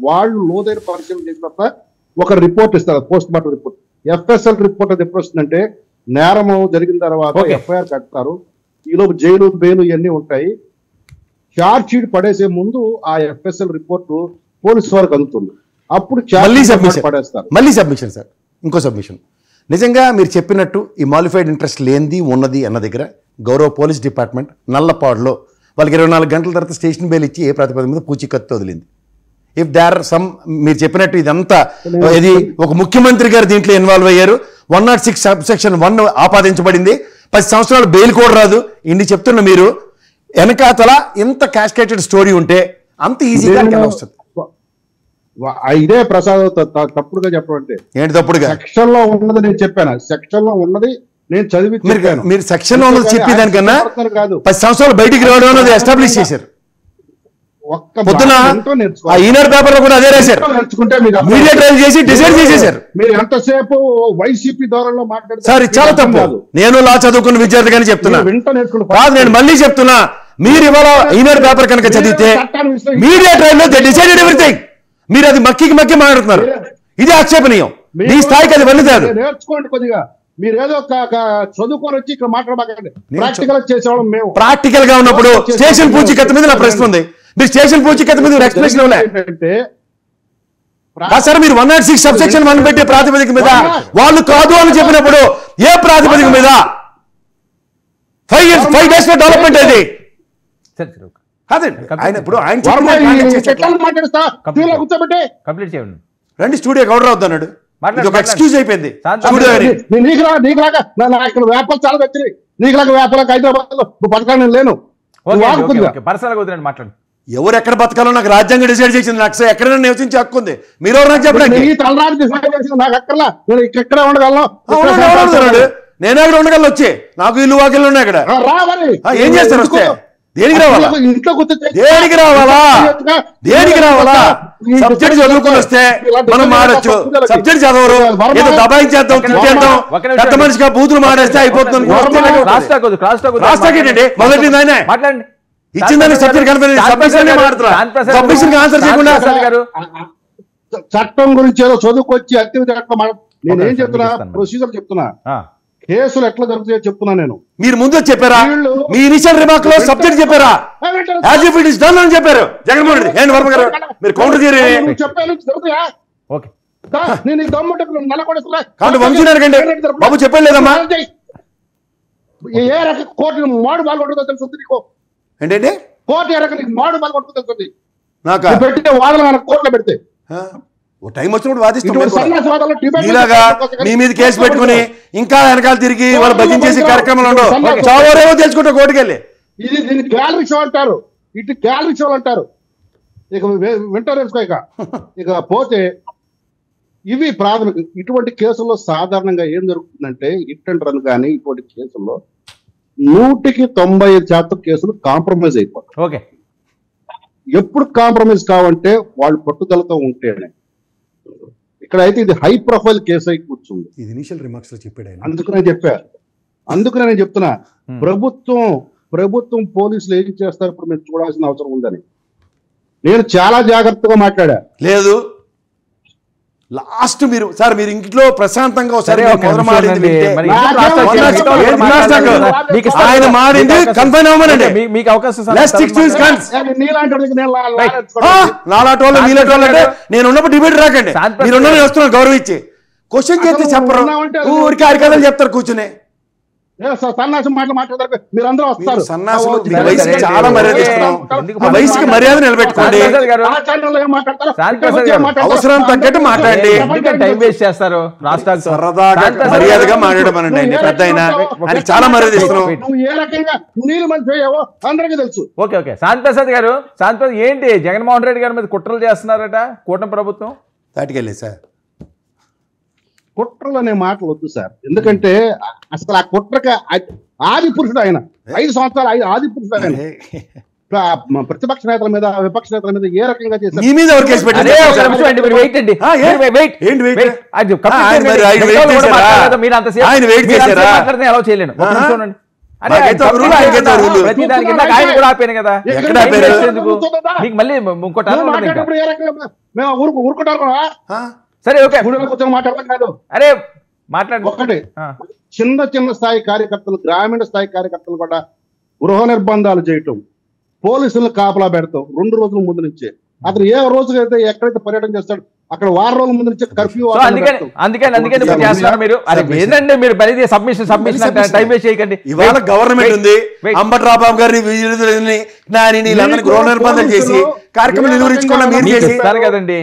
వాళ్ళు లోతైన పరిశీలన చేసిన తర్వాత ఒక రిపోర్ట్ ఇస్తారు, post mortem report. FSL report అది ఎప్పుడు వస్తుందంటే నేరము జరిగిన తర్వాత FIR కడతారు. ఈలోపు జైలు, బెయిలు ఇవన్నీ ఉంటాయి. చార్జ్ షీట్ పడేసే ముందు ఆ FSL రిపోర్ట్ పోలీసు వారికి అందుతుంది. అప్పుడు పడేస్తారు. మళ్ళీ సబ్మిషన్ సార్. ఇంకో సబ్మిషన్, నిజంగా మీరు చెప్పినట్టు ఈ మాలిఫైడ్ ఇంట్రెస్ట్ లేనిది ఉన్నది అన్న దగ్గర గౌరవ పోలీస్ డిపార్ట్మెంట్ నల్లపాడులో వాళ్ళకి 24 గంటల తర్వాత స్టేషన్ బెయిల్ ఇచ్చి ఏ ప్రాతిపదిక మీద పూచీకత్తు వదిలింది. ఇఫ్ దేర్ సమ్ మీరు చెప్పినట్టు ఇదంతా ఇది ఒక ముఖ్యమంత్రి గారు దీంట్లో ఇన్వాల్వ్ అయ్యారు. 106 సబ్సెక్షన్ 1 ఆపాదించబడింది. 10 సంవత్సరాలు బెయిల్ కూడా రాదు. ఇన్ని చెప్తున్న మీరు వెనకాతల ఇంత క్యాస్కేటెడ్ స్టోరీ ఉంటే అంత ఈజీగా వస్తుంది. ఇదే ప్రసాద్ తప్పుడుగా చెప్పమంటే ఏంటి తప్పుడుగా? సెక్షన్ లో ఉన్నది నేను చెప్పాను, సెక్షన్ లో ఉన్నది నేను చదివి మీరు సెక్షన్ లో ఉన్నది చెప్పేదానికన్నా 10 సంవత్సరాలు బయటికి రావడం అనేది ఎస్టాబ్లిష్ చేశారు. పొద్దున ఈనాడు పేపర్ లో కూడా అదే రాశారు, మీడియా ట్రయల్ చేసి డిసైడ్ చేసేశారు. మీరు ఎంతసేపు వైసీపీ ధోరణిలో మాట్లాడారు సార్, ఇది చాలా తప్పు. నేను లా చదువుకున్న విద్యార్థిగానే చెప్తున్నా కాదు, నేను మళ్ళీ చెప్తున్నా. మీరు ఇవాళ ఈనాడు పేపర్ కనుక చదివితే మీడియా ట్రయల్ లో దే డిసైడెడ్ ఎవ్రీథింగ్. మీరు అది మక్కి మాట్లాడుతున్నారు. ఇది ఆక్షేపణీయం. మీ స్థాయికి అది వెళ్ళదు. నేర్చుకోండి కొద్దిగా. మీరు ఏదో చదువుకొని వచ్చి ఇక్కడ మాట్లాడబాకండి. ప్రాక్టికల్ చేసేవాళ్ళం మేము. ప్రాక్టికల్ గా ఉన్నప్పుడు స్టేషన్ పూచీకత్తు మీద నా ప్రశ్న ఉంది. మీరు స్టేషన్ పూచీకత్తు మీద ఎక్స్ప్లెనేషన్ ఇవ్వలే సార్. మీరు 106 సబ్సెక్షన్ 1 పెట్టే ప్రాతిపదిక మీద వాళ్ళు కాదు అని చెప్పినప్పుడు ఏ ప్రాతిపదిక మీద 5 days లో డెవలప్మెంట్ అది ఆయన ఇప్పుడు రండి స్టూడియోకి ఆర్డర్ అవుతున్నాడు. ఒక ఎక్స్క్యూజ్ అయిపోయింది. వ్యాపారం చాలా వచ్చినాయి. నీకులాగా వ్యాపారం హైదరాబాద్ లో బతకాలని లేను. మాట్లాడు. ఎవరు ఎక్కడ బతకాలో నాకు రాజ్యాంగం డిసైడ్ చేసింది. నాకు ఎక్కడైనా నివసించి హక్కు ఉంది. మీరు ఎవరు నాకు చెప్పండి. తలరాజు డిసైడ్ చేసింది నాకు అక్కర్లా. నేను ఇక్కడ ఉండగలను. నేను అక్కడ ఉండగలను వచ్చి నాకు ఇల్లు వాకిళ్ళు ఉన్నాయి అక్కడ రావాలి ఏం చేస్తారు వస్తే దేనికి రావాలా ఇంట్లో దేనికి రావాలా దేనికి రావాలా సబ్జెక్ట్ చదువుకుని వస్తే మనం మాడచ్చు సబ్జెక్ట్ చదవరు ఏదో దబాయించేద్దాం తిట్టేద్దాం పెద్ద మనిషిగా బూతులు మాడేస్తే అయిపోతుంది ఏంటండి మొదటి ఆయన ఇచ్చిందని సబ్జెక్ట్ కనిపించింది సబ్మిషన్ ఆన్సర్ చేయకుండా చట్టం గురించి ఏదో చదువుకొచ్చి అత్యంత చట్టం నేనేం చెప్తున్నా ప్రొసీజర్ చెప్తున్నా కేసులు ఎట్లా జరుగుతాయో చెప్తున్నా నేను మీరు ముందు చెప్పారా మీ ఇనిషియల్ రిమార్క్ లో సబ్జెక్ట్ చెప్పారా as if it is done అని చెప్పారు జగన్మోహన్ రెడ్డి ఏంటి వర్మ గారు మీరు కౌంటర్ చేయరు చెప్పాను జరుగుతాయా నేను ఈ దమ్ముంటే నెలకొడేస్తున్నా కాబట్టి వంశీ అడగండి బాబు చెప్పాను లేదమ్మా ఏ రకం కోర్టు మాడు పాల్గొంటుందో తెలుసు నీకు ఏంటంటే కోర్టు ఏ రకం నీకు మాడు పాల్గొంటుందో తెలుస్తుంది నాకు పెట్టే వాదన కోర్టులో పెడితే ఓ టైం వచ్చినప్పుడు వాదిస్తాం ఇలాగా మీ మీద కేసు పెట్టుకుని ఇంకా వెనకాల తిరిగి వాళ్ళు భజించేసి కార్యక్రమాలు ఉండవు చావరేవో తెలుసుకుంటా కోర్టుకెళ్ళి ఇది దీన్ని గ్యాలరీ షో అంటారు ఇటు గ్యాలరీ షోలు అంటారు ఇక వింటర్ ఇక పోతే ఇవి ప్రాథమిక ఇటువంటి కేసుల్లో సాధారణంగా ఏం జరుగుతుందంటే హిట్ అండ్ రన్ కానీ ఇటువంటి కేసుల్లో 100% కేసులు కాంప్రమైజ్ అయిపోతాయి. ఓకే, ఎప్పుడు కాంప్రమైజ్ కావంటే వాళ్ళు పట్టుదలతో ఉంటేనే. ఇక్కడ అయితే ఇది హై ప్రొఫైల్ కేసు అయి కూర్చుంది. ఇది ఇనిషియల్ రిమార్క్స్ లో చెప్పాడు. అందుకనే నేను చెప్తున్నా ప్రభుత్వం పోలీసులు ఏం చేస్తారు ఇప్పుడు మేము చూడాల్సిన అవసరం ఉందని. నేను చాలా జాగ్రత్తగా మాట్లాడా. లేదు లాస్ట్ మీరు సార్ మీరు ఇంట్లో ప్రశాంతంగా ఆయన మాడింది కన్ఫైన్ అవ్వమనండి. మీకు అవకాశం నాలాటోళ్ళు మీలాటోళ్ళు అంటే నేను ఉన్నప్పుడు డిబేట్ రాకండి. మీరు ఉన్న వస్తున్నాను గౌరవించి క్వశ్చన్ చేస్తే చెప్పరు, ఊరికి అరికథలు చెప్తారు కూర్చుని. సన్నాసం మాటలు మాట్లాడతారు, మీరు అందరూ వస్తారు. వయసుకి చాలా మర్యాద ఇస్తున్నాం, వయసుకి మర్యాద నిలబెట్టుకోండి, అవసరం తగ్గట్టు మాట్లాడండి. టైం వేస్ట్ చేస్తారు. సరదాగా మర్యాదగా మాట్లాడమనండి. ఆయన పెద్ద ఆయన చాలా మర్యాద ఇస్తున్నాం. నువ్వు ఏ రకంగా నీళ్ళు మంచి అయ్యావో అందరికీ తెలుసు. ఓకే ఓకే శాంతిప్రసాద్ గారు, శాంతిప్రసాద్ ఏంటి జగన్మోహన్ రెడ్డి గారి మీద కుట్రలు చేస్తున్నారట కూటమి ప్రభుత్వం? దాటికెళ్ళి సార్ కుట్రలు అనే మాటలు వద్దు సార్. ఎందుకంటే అసలు ఆ కుట్రక ఆది పురుషుడు ఆయన. 5 సంవత్సరాలు ఆది పురుషుడు ఆయన. ప్రతిపక్ష నేతల మీద విపక్ష నేతల మీద ఏ రకంగా చేశారు? మేము ఊరుకుంటారు. సరే ఓకే కూర్చొని మాట్లాడతాం కాదు. అరే మాట్లాడు. ఒకటి చిన్న స్థాయి కార్యకర్తలు, గ్రామీణ స్థాయి కార్యకర్తలు కూడా గృహ నిర్బంధాలు చేయటం, పోలీసులను కాపలా పెడతాం 2 రోజుల ముందు నుంచే. అతను ఏ రోజు అయితే ఎక్కడైతే పర్యటన చేస్తాడు అక్కడ 6 రోజుల ముందు నుంచే కర్ఫ్యూ. అందుకని చేస్తున్నారు మీరు. అరే ఏంటంటే మీరు పరిధి సబ్మిషన్ టైం వేస్ట్ చేయకండి. ఇవాళ గవర్నమెంట్ ఉంది, అంబట్రాబాబు గారిని గృహ నిర్బంధం చేసి కార్యక్రమం నిర్వహించుకున్న మీరు చేసి కదండి.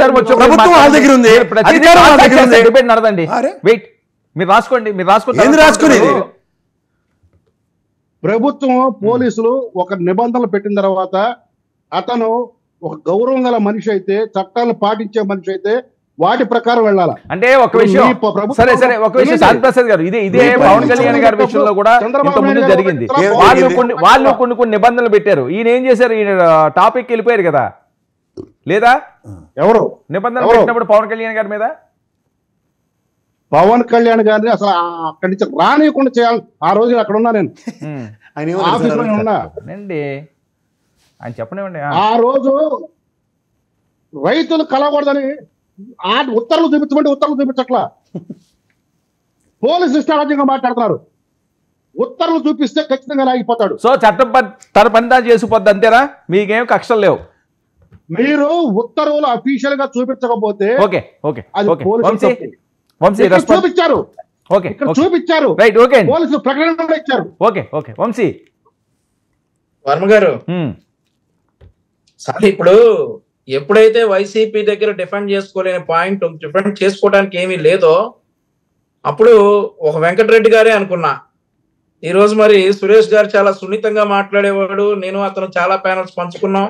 ప్రభుత్వం వాళ్ళ దగ్గర ఉంది, అధికారం వాళ్ళ దగ్గర ఉంది. డిబేట్ నడదండి. వెయిట్, మీరు రాసుకోండి. రాసుకునేది ప్రభుత్వం పోలీసులు ఒక నిబంధనలు పెట్టిన తర్వాత అతను ఒక గౌరవం గల మనిషి అయితే, చట్టాలను పాటించే మనిషి అయితే వాటి ప్రకారం వెళ్ళాలా. అంటే ఒక విషయం సరే ఒక విషయం శాంతిప్రసాద్ గారు, ఇదే పవన్ కళ్యాణ్ గారి విషయంలో కూడా ఇంతకుముందు జరిగింది. వాళ్ళు కొన్ని నిబంధనలు పెట్టారు. ఈయన ఏం చేశారు? ఈయన టాపిక్ వెళ్ళిపోయారు కదా, లేదా ఎవరు నిబంధనలు పెట్టినప్పుడు పవన్ కళ్యాణ్ గారి మీద? పవన్ కళ్యాణ్ గారిని అసలు అక్కడి నుంచి రానియకుండా చేయాలి. ఆ రోజు అక్కడ ఉన్నా నేను, ఆఫీస్ లో ఉన్నా. ఆయన చెప్పనివ్వండి. ఆ రోజు రైతులు కలవకూడదని ఉత్తర్వులు చూపించమంటే ఉత్తర్వులు చూపించట్లా. పోలీసు ఇష్టారాజ్యంగా మాట్లాడుతున్నారు. ఉత్తర్వులు చూపిస్తే ఖచ్చితంగా లాగిపోతాడు. సో చట్టం తన పని తాను చేసిపోద్ది, అంతేనా? మీకేం కక్షలు లేవు. మీరు ఉత్తర్వులు అఫీషియల్ గా చూపించకపోతే చూపించారు, చూపించారు, పోలీసులు ప్రకటన కూడా ఇచ్చారు. ఓకే వంశీ వర్మ గారు, సార్ ఇప్పుడు ఎప్పుడైతే వైసీపీ దగ్గర డిఫెండ్ చేసుకోలేని పాయింట్, డిఫెండ్ చేసుకోవడానికి ఏమీ లేదో అప్పుడు ఒక వెంకటరెడ్డి గారే అనుకున్నా. ఈ రోజు మరి సురేష్ గారు చాలా సున్నితంగా మాట్లాడేవాడు, నేను అతను చాలా ప్యానల్స్ పంచుకున్నాం.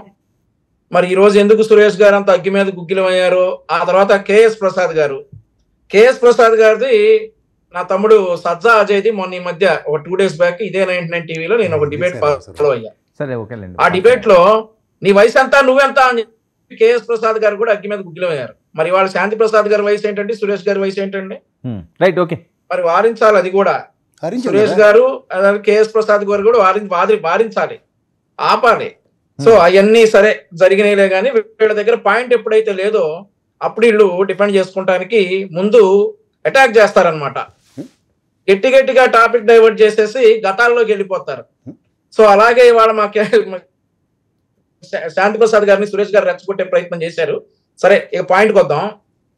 మరి ఈ రోజు ఎందుకు సురేష్ గారు అంత అగ్గి మీద గుగ్గిలం అయ్యారు? ఆ తర్వాత కేఎస్ ప్రసాద్ గారిది నా తమ్ముడు సజ్జా అజయ్ది మొన్న ఈ మధ్య ఒక 2 days బ్యాక్ ఇదే 99 టీవీలో నేను ఒక డిబేట్ ఫాలో అయ్యా. సరే ఓకేలేండి. ఆ డిబేట్ లో నీ వయసు ఎంత నువ్వెంత అని కేఎస్ ప్రసాద్ గారు కూడా అగ్గి మీద గుగ్గిలమయ్యారు. మరి వాళ్ళ శాంతి ప్రసాద్ గారి వయసు ఏంటండి, సురేష్ గారి వయసు ఏంటండి? Right, okay. మరి వారించాలి అది కూడా. సురేష్ గారు కేఎస్ ప్రసాద్ గారు కూడా వారించాలి, ఆపాలి. సో అవన్నీ సరే జరిగినాయిలే కానీ వీళ్ళ దగ్గర పాయింట్ ఎప్పుడైతే లేదో అప్పుడు వీళ్ళు డిఫెండ్ చేసుకుంటానికి ముందు అటాక్ చేస్తారనమాట. గట్టిగా టాపిక్ డైవర్ట్ చేసేసి గతాల్లోకి వెళ్ళిపోతారు. సో అలాగే ఇవాళ మా శాంతి ప్రసాద్ గారిని సురేష్ గారు రెచ్చగొట్టే ప్రయత్నం చేశారు. సరే ఇక పాయింట్కి వద్దాం.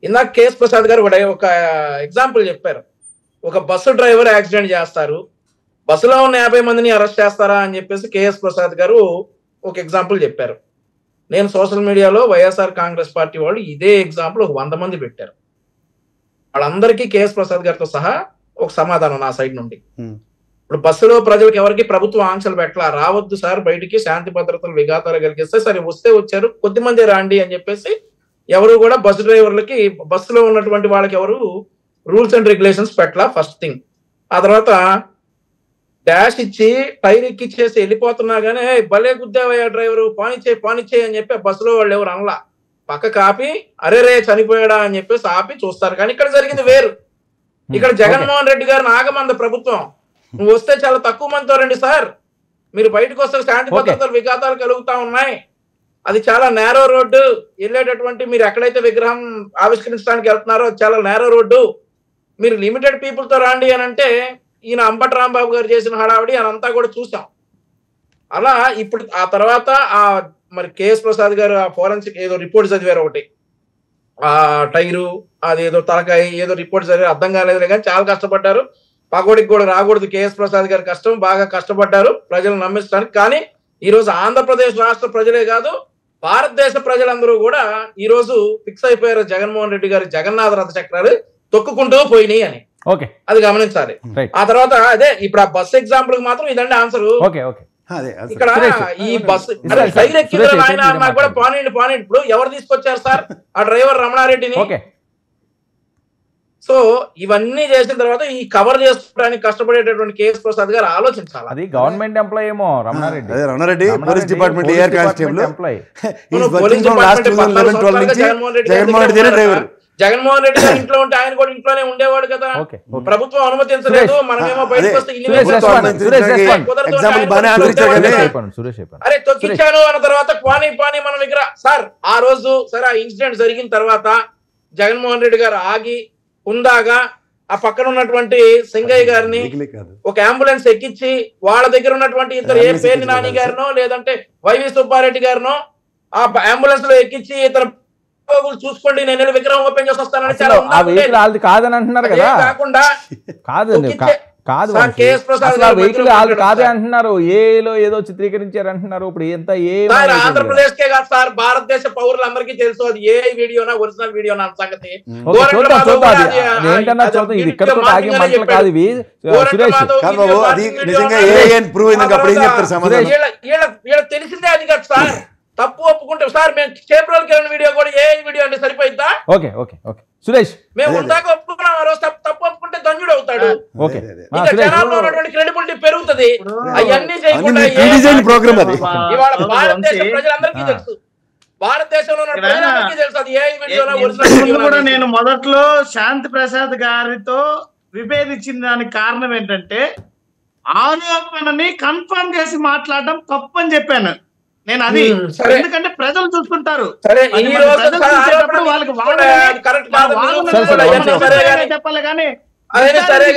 ఇందాక కేఎస్ ప్రసాద్ గారు ఒక ఎగ్జాంపుల్ చెప్పారు. ఒక బస్సు డ్రైవర్ యాక్సిడెంట్ చేస్తారు, బస్సులో ఉన్న 50 మందిని అరెస్ట్ చేస్తారా అని చెప్పేసి కేఎస్ ప్రసాద్ గారు ఒక ఎగ్జాంపుల్ చెప్పారు. నేను సోషల్ మీడియాలో వైఎస్ఆర్ కాంగ్రెస్ పార్టీ వాళ్ళు ఇదే ఎగ్జాంపుల్ ఒక 100 మంది పెట్టారు. వాళ్ళందరికీ కేఎస్ ప్రసాద్ గారితో సహా ఒక సమాధానం నా సైడ్ నుండి. ఇప్పుడు బస్సులో ప్రజలకు ఎవరికి ప్రభుత్వం ఆంక్షలు పెట్టలా, రావద్దు సార్ బయటికి, శాంతి భద్రతలు విఘాతాలు కలిగిస్తే, సరే వస్తే వచ్చారు కొద్దిమంది రాండి అని చెప్పేసి ఎవరు కూడా బస్సు డ్రైవర్లకి బస్సులో ఉన్నటువంటి వాళ్ళకి ఎవరు రూల్స్ అండ్ రెగ్యులేషన్స్ పెట్టలా ఫస్ట్ థింగ్. ఆ తర్వాత డాష్ ఇచ్చి టైర్ ఎక్కిచ్చేసి వెళ్ళిపోతున్నా గానీ భలే గుద్దేవయ్యా డ్రైవరు, పానిచ్చేయి అని చెప్పి బస్సులో వాళ్ళు ఎవరు అనలా. పక్కకు ఆపి అరే రే చనిపోయాడా అని చెప్పేసి ఆపి చూస్తారు. కానీ ఇక్కడ జరిగింది వేరు. ఇక్కడ జగన్మోహన్ రెడ్డి గారిని ఆగమంది ప్రభుత్వం. నువ్వు వస్తే చాలా తక్కువ మందితో రండి సార్, మీరు బయటకు వస్తే శాంతి భద్రతలు విఘాతాలు కలుగుతా ఉన్నాయి, అది చాలా నేరో రోడ్డు, వెళ్ళేటటువంటి మీరు ఎక్కడైతే విగ్రహం ఆవిష్కరించడానికి వెళ్తున్నారో చాలా నేరో రోడ్డు, మీరు లిమిటెడ్ పీపుల్ తో రాండి అని అంటే ఈయన అంబటి రాంబాబు గారు చేసిన హడావిడి అనంతా కూడా చూసాం. అలా ఇప్పుడు ఆ తర్వాత మరి కేఎస్ ప్రసాద్ గారు ఆ ఫోరెన్సిక్ ఏదో రిపోర్ట్ చదివారు, ఒకటి ఆ టైరు అదేదో తలకాయ ఏదో రిపోర్ట్ చదివారు, అర్థం కాలేదు కానీ చాలా కష్టపడ్డారు. పకోడికి కూడా రాకూడదు కేఎస్ ప్రసాద్ గారి కష్టం, బాగా కష్టపడ్డారు ప్రజలను నమ్మించడానికి. కానీ ఈ రోజు ఆంధ్రప్రదేశ్ రాష్ట్ర ప్రజలే కాదు భారతదేశ ప్రజలందరూ కూడా ఈ రోజు ఫిక్స్ అయిపోయారు జగన్మోహన్ రెడ్డి గారి జగన్నాథ రథ చక్రాలు తొక్కుకుంటూ పోయినాయి అని. ఓకే, అది గమనించాలి. ఆ తర్వాత అదే ఇప్పుడు ఆ బస్ ఎగ్జాంపుల్ కి మాత్రం ఇదండి ఆన్సర్. ఇక్కడ ఈ బస్సు టైర్ ఎక్కిందో ఆయన నాకు కూడా పానిండి ఇప్పుడు ఎవరు తీసుకొచ్చారు సార్ ఆ డ్రైవర్ రమణారెడ్డిని. సో ఇవన్నీ చేసిన తర్వాత ఈ కవర్ చేసుకోవడానికి కష్టపడేటటువంటి కేఎస్ ప్రసాద్ గారు ఆలోచించాలి. అది గవర్నమెంట్ ఎంప్లాయ్ ఏమో Ramanareddy police department AR constable employee. Jaganmohan Reddy గారు ఇంట్లో ఉంటే ఆయన కూడా ఇంట్లోనే ఉండేవాడు కదా, ప్రభుత్వం అనుమతించలేదు, మనమేమో బయటకు వస్తే అరే తొక్కించాను అన్న తర్వాత పానీ మన దగ్గర సార్ ఆ రోజు సరే ఆ ఇన్సిడెంట్ జరిగిన తర్వాత జగన్మోహన్ రెడ్డి గారు ఆగి ఉందాగా ఆ పక్కన ఉన్నటువంటి సింగయ్య గారిని ఒక అంబులెన్స్ ఎక్కించి వాళ్ళ దగ్గర ఉన్నటువంటి ఇద్దరు ఏ పేర్ని నాని గారినో లేదంటే వైవి సుబ్బారెడ్డి గారినో ఆ అంబులెన్స్ లో ఎక్కించి ఇతర చూసుకోండి నేను విగ్రహం ఓపెన్ చేసి వస్తానని కాదని అంటున్నారు కదా. కాకుండా కాదు వెహికల్ వాళ్ళు కాదే అంటున్నారు, ఏలో ఏదో చిత్రీకరించారు అంటున్నారు. ఇప్పుడు ఎంత ఆంధ్రప్రదేశ్ కే కాదు సార్ భారతదేశ పౌరులందరికీ తెలుసు అది ఏ వీడియోనా ఒరిజినల్ వీడియోనా సంగతి. ఏంటన్నా చూద్దాం, ఇది ఇక్కడ ఆగే మంటలు కాదు ఇవి. సురేష్ తెలిసిందే అది కాదు సార్, తప్పు ఒప్పుకుంటాం సార్. మేము చేపలకి వెళ్ళిన వీడియో కూడా ఏ వీడియో అంటే సరిపోయిద్దా? ఓకే సురేష్ మేము ఉందాక ఒప్పుకున్నాం, ఆ రోజు తప్పు ఒప్పుకుంటే ధన్యుడు అవుతాడు. ఇంకా జనాల్లో ఉన్నటువంటి క్రెడిబిలిటీ పెరుగుతుంది. అవన్నీ చేయకుండా ఇవాళ భారతదేశ ప్రజలందరికీ తెలుసు, భారతదేశంలో ఉన్న ప్రజలందరికీ తెలుసు అది ఏ వీడియో కూడా. నేను మొదట్లో శాంతి ప్రసాద్ గారితో విభేదించిన దానికి కారణం ఏంటంటే ఆరోపణని కన్ఫర్మ్ చేసి మాట్లాడడం తప్పు అని చెప్పాను నేను. అది ఎందుకంటే ప్రజలు చూసుకుంటారు, చెప్పాలి కానీ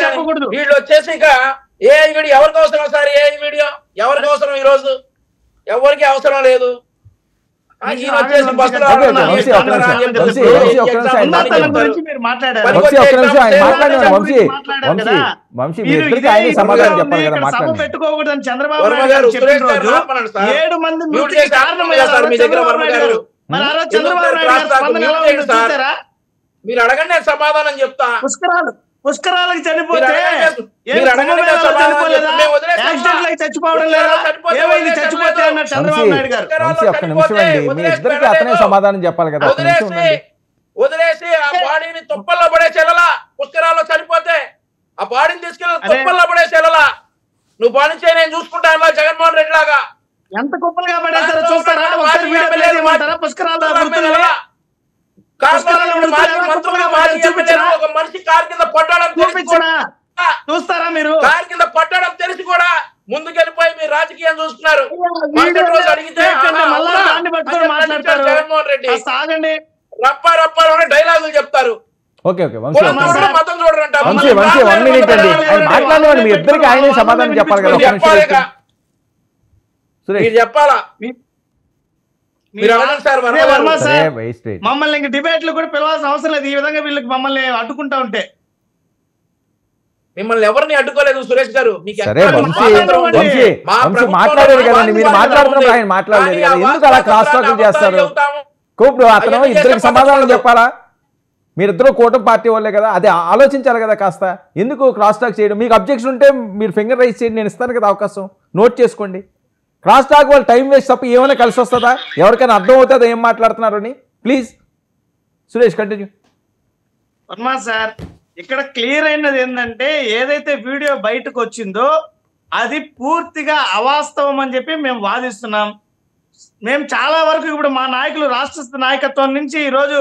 చెప్పకూడదు. వీళ్ళు వచ్చేసి ఇక ఏ వీడియో ఎవరికి అవసరం సార్, ఏ వీడియో ఎవరికి అవసరం, ఈ రోజు ఎవరికి అవసరం లేదు. పెట్టుకోకూడదని చంద్రబాబు నాయుడు చెప్పిన రోజు 7 మంది మీరు అడగండి నేను సమాధానం చెప్తా. పుష్కరాలకు చనిపోతే చచ్చిపోవడం లేదా చచ్చిపోతే అన్నారు చంద్రబాబు నాయుడు గారు. అతనే సమాధానం చెప్పాలి కదా. వదిలేసి ఆ బాడీని తుప్పల్లో పడే చెల్లలా పుష్కరాల్లో చనిపోతే ఆ బాడీని తీసుకెళ్ళి కుప్పల్లో పడేసేలా నువ్వు పాలించే నేను చూసుకుంటాను జగన్మోహన్ రెడ్డి లాగా. ఎంత కుప్పలుగా పడేస్తారో చూస్తారా? ఒకసారి వీడియో ప్లే చేయమంటారా? పుష్కరాల్లో గుర్తులు ఒక మనిషి కారు కింద పట్టడం చూస్తారా మీరు? కారు కింద పట్టడం తెలిసి కూడా ముందుకెళ్ళిపోయి మీరు రాజకీయం చూస్తున్నారు. జగన్మోహన్ రెడ్డి ఆగండి, రప్ప రప్ప డైలాగులు చెప్తారు. ఓకే ఓకే వంశీ మతం చూడరంట. వంశీ వంశీ 1 minute అండి. ఆయన మాట్లాడేవాడు మీ ఇద్దరికి ఆయనే సమాధానం చెప్పాలి కదా. చెప్పాలిగా సురేష్ మీరు చెప్పాలా? మీరు అడగండి సార్. వర్మ సరే సార్, వేస్ట్. మమ్మల్ని ఇంక డిబేట్లు కూడా పిలవాల్సిన అవసరం లేదు. ఈ విధంగా వీళ్ళకి మమ్మల్ని అడ్డుకుంటా ఉంటే మిమ్మల్ని ఎవరిని అడ్డుకోలేదు సురేష్ గారు. మీకు సరే ఎక్కడ వంశీ స్వాతంత్రం ఉంది? వంశీ మా వంశీ ప్రభుత్వంలో మాట్లాడారు కదండి. మీరు వాస్తవాలు మాట్లాడుతున్నప్పుడు ఆయన ఉంది. మాట్లాడలేదు కానీ కదా. ఆ ఎందుకు అలా క్రాస్ టాకింగ్ వాస్తవాలు చేస్తారు? చెబుతాము. ఇప్పుడు అతను అవన్నీ ఇద్దరికి చేస్తే సమాధానం పట్టకూడదు. చెప్పాలా? మీరిద్దరూ కూటమి పార్టీ వాళ్ళే కదా, అది ఆలోచించాలి కదా కాస్త. ఎందుకు క్రాస్ టాక్ చేయడం? మీకు అబ్జెక్షన్ ఉంటే మీరు ఫింగర్ రైజ్ చేయండి, నేను ఇస్తాను కదా అవకాశం. నోట్ చేసుకోండి. క్రాస్ టాక్ వాళ్ళు టైం వేస్ట్ తప్ప ఏమైనా కలిసి వస్తుందా? ఎవరికైనా అర్థం అవుతుందా ఏం మాట్లాడుతున్నారు అని? Please Suresh continue. Varma sir, ఇక్కడ క్లియర్ అయినది ఏంటంటే ఏదైతే వీడియో బయటకు వచ్చిందో అది పూర్తిగా అవాస్తవం అని చెప్పి మేము వాదిస్తున్నాం. మేము చాలా వరకు ఇప్పుడు మా నాయకులు రాష్ట్ర నాయకత్వం నుంచి ఈరోజు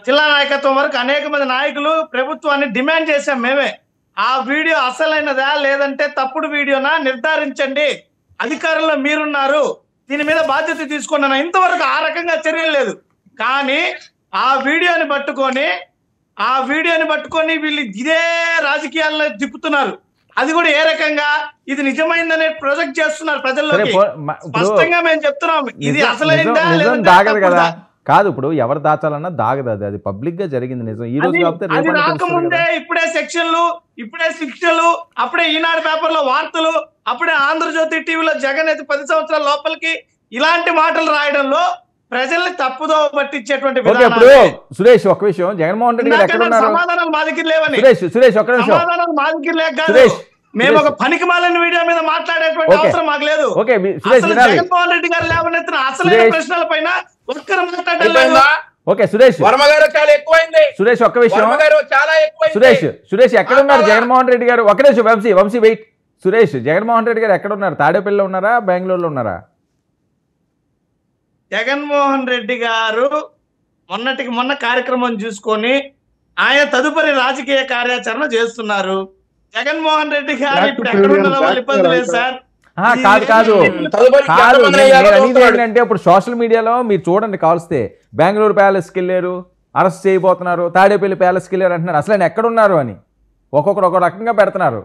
జిల్లా నాయకత్వం వరకు అనేక మంది నాయకులు ప్రభుత్వాన్ని డిమాండ్ చేశాం మేమే. ఆ వీడియో అసలైనదా లేదంటే తప్పుడు వీడియోనా నిర్ధారించండి, అధికారంలో మీరున్నారు, దీని మీద బాధ్యత తీసుకున్నాను. ఇంతవరకు ఆ రకంగా చర్యలు లేదు. కానీ ఆ వీడియోని పట్టుకొని వీళ్ళు ఇదే రాజకీయాల్లో తిప్పుతున్నారు. అది కూడా ఏ రకంగా ఇది నిజమైందనే ప్రొజెక్ట్ చేస్తున్నారు ప్రజల్లోకి. స్పష్టంగా మేము చెప్తున్నాం ఇది అసలైందా నిజం దాగదు కదా. కాదు, ఇప్పుడు ఎవరు దాచాలన్నా దాగదు. అది పబ్లిక్ గా జరిగింది నిజం. ఈ రోజు అది రాకముందే ఇప్పుడే సెక్షన్లు, ఇప్పుడే శిక్షలు, అప్పుడే ఈనాడు పేపర్ లో వార్తలు, అప్పుడే ఆంధ్రజ్యోతి టీవీలో జగన్ అయితే 10 సంవత్సరాల లోపలికి ఇలాంటి మాటలు రాయడంలో ప్రజల్ని తప్పుదో పట్టించేటువంటి ఇప్పుడు సురేష్ ఒక విషయం, జగన్మోహన్ రెడ్డి గారు ఎక్కడ ఉన్నారు? సమాధానాలు మా దగ్గర లేవని. సురేష్ ఒక్క నిమిషం. సమాధానాలు మా దగ్గర లేక కాదు, మేము ఒక పనికి మాలిన వీడియో మీద మాట్లాడేటువంటి అవసరం మాకు లేదు. జగన్మోహన్ రెడ్డి గారు లేవనెత్తిన అసలైన ప్రశ్నల పైన ఒక్కరు మాట్లాడలేదు. ఓకే సురేష్, వర్మ గారు చాలా ఎక్కువైంది. సురేష్ ఒక్క విషయం, చాలా ఎక్కువైంది. సురేష్ ఎక్కడ ఉన్నారు జగన్మోహన్ రెడ్డి గారు? ఒక నిమిషం వంశీ వెయిట్. సురేష్, జగన్మోహన్ రెడ్డి గారు ఎక్కడ ఉన్నారు? తాడేపల్లిలో ఉన్నారా, బెంగళూరులో ఉన్నారా? జగన్మోహన్ రెడ్డి గారు మొన్నటికి మొన్న కార్యక్రమం చూసుకొని ఆయన తదుపరి రాజకీయ కార్యాచరణ చేస్తున్నారు. జగన్మోహన్ రెడ్డి గారు ఇప్పుడు ఎక్కడ ఉన్నారో వాళ్ళు ఇబ్బంది లేదు సార్. కాదు ఏంటంటే ఇప్పుడు సోషల్ మీడియాలో మీరు చూడండి, కాల్స్తే బెంగళూరు ప్యాలెస్కి వెళ్ళారు, అరెస్ట్ చేయబోతున్నారు, తాడేపల్లి ప్యాలెస్కి వెళ్ళారు అంటున్నారు. అసలు ఆయన ఎక్కడున్నారు అని ఒక్కొక్కరు ఒక రకంగా పెడుతున్నారు.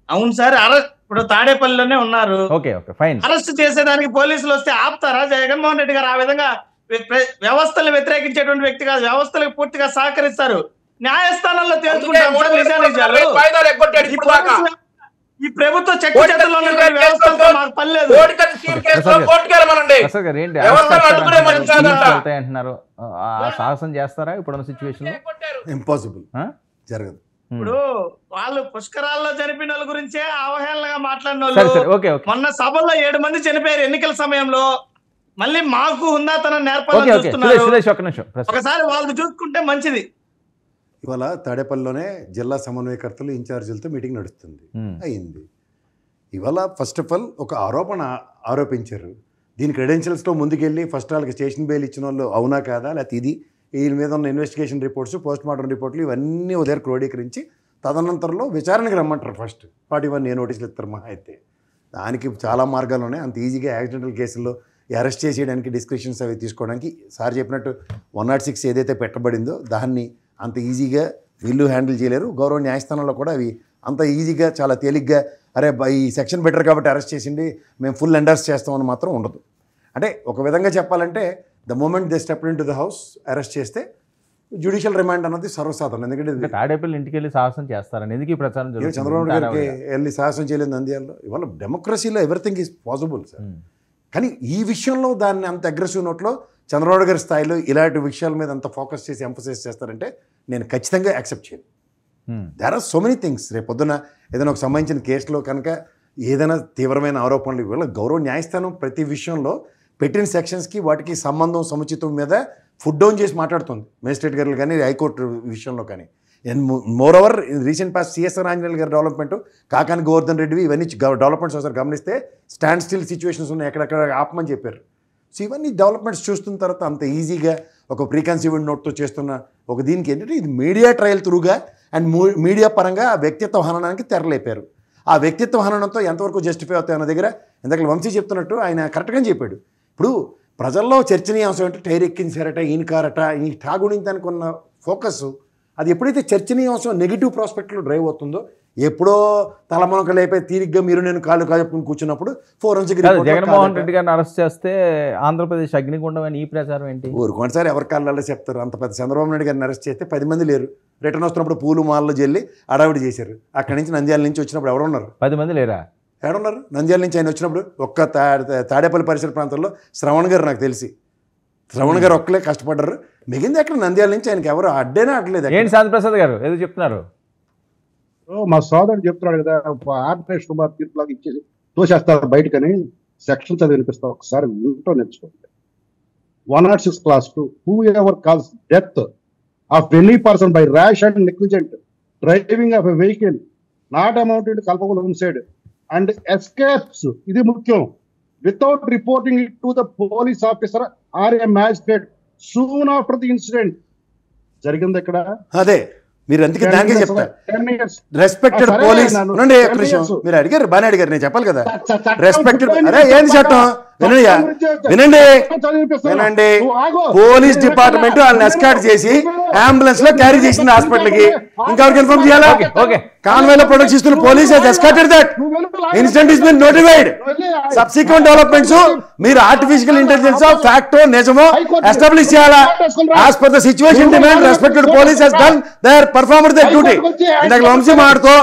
అవును సార్, ఇప్పుడు తాడేపల్లిలోనే ఉన్నారు. Okay fine. అరెస్ట్ చేసేదానికి పోలీసులు వస్తే ఆపుతారా? జగన్మోహన్ రెడ్డి గారు ఆ విధంగా వ్యవస్థలు వ్యతిరేకించేటువంటి వ్యక్తి కాదు. వ్యవస్థలకు పూర్తిగా సహకరిస్తారు. న్యాయస్థానంలో తేల్చుకుంటాం సార్ నిజానిజాలు. ఈ ప్రభుత్వ చెక్కుచేతల్లో వ్యవస్థలతో మాకు పని లేదు. అంటున్నారు. సాహసం చేస్తారా ఇప్పుడున్న సిచ్యువేషన్ లో? ఇంపాసిబుల్, జరగదు. ఇప్పుడు వాళ్ళు పుష్కరాల్లో చనిపోయిన వాళ్ళ గురించే అవహేళనగా మాట్లాడిన వాళ్ళు మొన్న సభలో 7 మంది చనిపోయారు ఎన్నికల సమయంలో. మళ్ళీ మాకు హుందాతనం నేర్పాలని చూస్తున్నారు. ఒకసారి వాళ్ళు చూసుకుంటే మంచిది. ఇవాళ తాడేపల్లిలోనే జిల్లా సమన్వయకర్తలు ఇన్ఛార్జీలతో మీటింగ్ నడుస్తుంది, అయింది. ఇవాళ ఫస్ట్ ఆఫ్ ఆల్ ఒక ఆరోపించారు. దీని క్రెడెన్షియల్స్తో ముందుకెళ్ళి ఫస్ట్ వాళ్ళకి స్టేషన్ బెయిల్ ఇచ్చిన వాళ్ళు అవునా కాదా, లేకపోతే ఇది వీళ్ళ మీద ఉన్న ఇన్వెస్టిగేషన్ రిపోర్ట్స్, పోస్ట్ మార్టం రిపోర్ట్లు ఇవన్నీ ఉదయం క్రోడీకరించి తదనంతరంలో విచారణకు రమ్మంటారు. ఫస్ట్ 41 నోటీసులు ఇస్తారు మహా అయితే. దానికి చాలా మార్గాలు ఉన్నాయి. అంత ఈజీగా యాక్సిడెంటల్ కేసుల్లో అరెస్ట్ చేసేయడానికి డిస్క్రిప్షన్స్ అవి తీసుకోవడానికి సార్ చెప్పినట్టు 106 ఏదైతే పెట్టబడిందో దాన్ని అంత ఈజీగా వీళ్ళు హ్యాండిల్ చేయలేరు. గౌరవ న్యాయస్థానంలో కూడా అవి అంత ఈజీగా చాలా తేలిగ్గా అరే ఈ సెక్షన్ బెటర్ కాబట్టి అరెస్ట్ చేసింది మేము ఫుల్ ఎండర్స్ చేస్తామని మాత్రం ఉండదు. అంటే ఒక విధంగా చెప్పాలంటే the moment they step in to the house arrest చేస్తే జ్యుడిషియల్ రిమాండ్ అన్నది సర్వసాధారణం. ఎందుకంటే తాడేపల్లి ఇంటికి వెళ్ళి సాహసం చేస్తారని ఎందుకు ఈ ప్రచారం జరుగుతుంది? చంద్రబాబు గారికి వెళ్ళి సాహసం చేయలేదు నంద్యాలలో. ఇవాళ డెమోక్రసీలో ఎవ్రీథింగ్ ఈజ్ పాసిబుల్ సార్. కానీ ఈ విషయంలో దాన్ని అంత అగ్రెసివ్ నోట్లో చంద్రబాబు గారి స్థాయిలో ఇలాంటి విషయాల మీద అంత ఫోకస్ చేసి ఎంఫసైజ్ చేస్తారంటే నేను ఖచ్చితంగా యాక్సెప్ట్ చేయను. There are so many things. రేపు పొద్దున ఏదైనా ఒక సంబంధించిన కేసులో కనుక ఏదైనా తీవ్రమైన ఆరోపణలు ఇవాళ గౌరవ న్యాయస్థానం ప్రతి విషయంలో పెట్టిన సెక్షన్స్కి వాటికి సంబంధం సముచితం మీద ఫుడ్ డౌన్ చేసి మాట్లాడుతుంది. మేజిస్ట్రేట్ గారు కానీ హైకోర్టు విషయంలో కానీ. And more over recent past CSR Anjaneyulu గారి డెవలప్మెంట్, కాకాని గోవర్ధన్ రెడ్డివి ఇవన్నీ డెవలప్మెంట్స్ ఒకసారి గమనిస్తే స్టాండ్ స్టిల్ సిచ్యువేషన్స్ ఉన్నాయి, ఎక్కడెక్కడ ఆపమని చెప్పారు. సో ఇవన్నీ డెవలప్మెంట్స్ చూస్తున్న తర్వాత అంత ఈజీగా ఒక ప్రీకన్సీవ్డ్ నోట్తో చేస్తున్న ఒక దీనికి ఏంటంటే ఇది మీడియా ట్రయల్ త్రూగా అండ్ మీడియా పరంగా వ్యక్తిత్వ హననానికి తెరలేపారు. ఆ వ్యక్తిత్వ హననంతో ఎంతవరకు జస్టిఫై అవుతాయి అన్న దగ్గర ఇందాక వంశీ చెప్తున్నట్టు ఆయన కరెక్ట్గా చెప్పాడు. ఇప్పుడు ప్రజల్లో చర్చనీయాంశం అంటే టైర్ ఎక్కించారట, ఈయన కారట, ఈ ఠాగుని దానికి ఉన్న ఫోకస్ అది ఎప్పుడైతే చర్చనీయాంశం నెగిటివ్ ప్రాస్పెక్ట్లో డ్రైవ్ అవుతుందో, ఎప్పుడో తలమొనక లేపే తీరిగ్గా మీరు నేను కాళ్ళు కాజెప్పుకుని కూర్చున్నప్పుడు ఫోరెన్సిక్ జగన్మోహన్ రెడ్డి గారిని అరెస్ట్ చేస్తే ఆంధ్రప్రదేశ్ అగ్నిగుండం అని ఈ ప్రచారం ఏంటి? ఊరుకోండి ఎవరి కాళ్ళల్లో చెప్తారు. అంత పెద్ద చంద్రబాబు నాయుడు గారిని అరెస్ట్ చేస్తే 10 మంది లేరు. రిటర్న్ వస్తున్నప్పుడు పూలు మాల్లో జల్లి అడావిడి చేశారు. అక్కడి నుంచి నంద్యాల నుంచి వచ్చినప్పుడు ఎవరు ఉన్నారు? 10 మంది లేరా? ఏడున్నారు? నంద్యాల నుంచి ఆయన వచ్చినప్పుడు ఒక్క తాడేపల్లి పరిసర ప్రాంతంలో శ్రవణ్ గారు, నాకు తెలిసి శ్రవణ్ గారు ఒక్కలే కష్టపడ్డారు. మిగిలింది అక్కడ నంద్యాల నుంచి ఆయనకి ఎవరు అడ్డేనే అడ్డలేదు. ఏంటి శాంతిప్రసాద్ గారు ఏదో చెప్తున్నారు? మా సోదరుడు చెప్తున్నాడు కదా, ఆర్డినేష్ కుమార్ తీర్పులాగా ఇచ్చేసి తోసేస్తారు బయటకని సెక్షన్ చదివి వినిపిస్తారు. ఒకసారి వింటూ నేర్చుకోండి. 106 clause 2 whoever causes death of any person by rash and negligent driving of a vehicle not amounting to culpable homicide and escapes, ఇది ముఖ్యం, without reporting it to the police officer or a magistrate soon after the incident. జరిగింది ఇక్కడ అదే మీరు అందుకే దానికే చెప్తారు రెస్పెక్టెడ్ పోలీస్. మీరు అడిగారు, బాగానే అడిగారు, నేను చెప్పాలి కదా. రెస్పెక్టెడ్ అరే ఏంది చట్టం వినండి వినండి. పోలీస్ డిపార్ట్మెంట్ వాళ్ళని ఎస్కార్ట్ చేసి అంబులెన్స్ లో క్యారీ చేసింది హాస్పిటల్ కి. ఇంకెవరికి ఇన్ఫార్మ్ చేయాలా? కాన్వాయ్ లో ప్రొడక్ట్స్ ఇస్తున్న police has escorted that incident is been notified. Subsequent developments మీరు ఆర్టిఫిషియల్ ఇంటెలిజెన్స్ ఫ్యాక్టో నిజమో ఎస్టాబ్లిష్ చేయాలా? As per the situation demand respected police has done their performed their duty. ఇందాక వంశీ మాటతో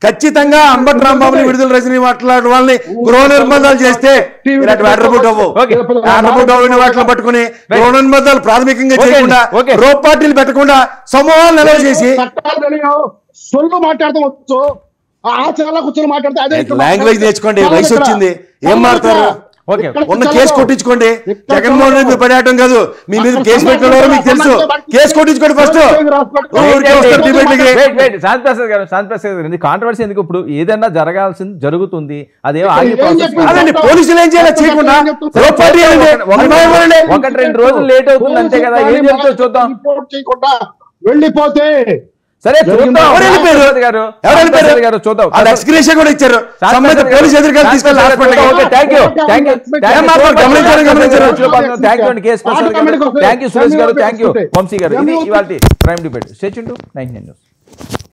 ఖచ్చితంగా అంబటి రాంబాబుని, విడుదల రజనీ మాట్లాడే వాళ్ళని గృహ నిర్బంధాలు చేస్తే ఇలాంటి వాటర్బుట్ వాటిలో పట్టుకుని గృహ నిర్బంధాలు ప్రాథమికంగా చేయకుండా రోప్ పార్టీలు పెట్టకుండా సమూహాలు నిల్వ చేసి సొల్లు మాట్లాడతాం, ఆచారాల కూర్చొని మాట్లాడితే లాంగ్వేజ్ నేర్చుకోండి. వయసు వచ్చింది, ఏం మాట్లాడతారు? ఉన్న కేసు కొట్టించుకోండి. జగన్మోహన్ రెడ్డి పడేయటం కాదు, మీ మీద కేసు పెట్టడం మీకు తెలుసు. Case కొట్టించుకోండి first. శాంతిప్రసాద్ గారు కాంట్రవర్సీ ఎందుకు? ఇప్పుడు ఏదైనా జరగాల్సింది జరుగుతుంది, అదేమో పోలీసులు ఏం చేయాలి చేయకుండా 1-2 రోజులు లేట్ అవుతుంది అంతే కదా. ఏం జరుగుతుందో చూద్దాం. వెళ్ళిపోతే సరే చూద్దాం. థ్యాంక్ యూ సురేష్ గారు, థ్యాంక్ యూ వంశీ గారు. ఇది ఇవాళ prime debate. Stay tuned to 99 news.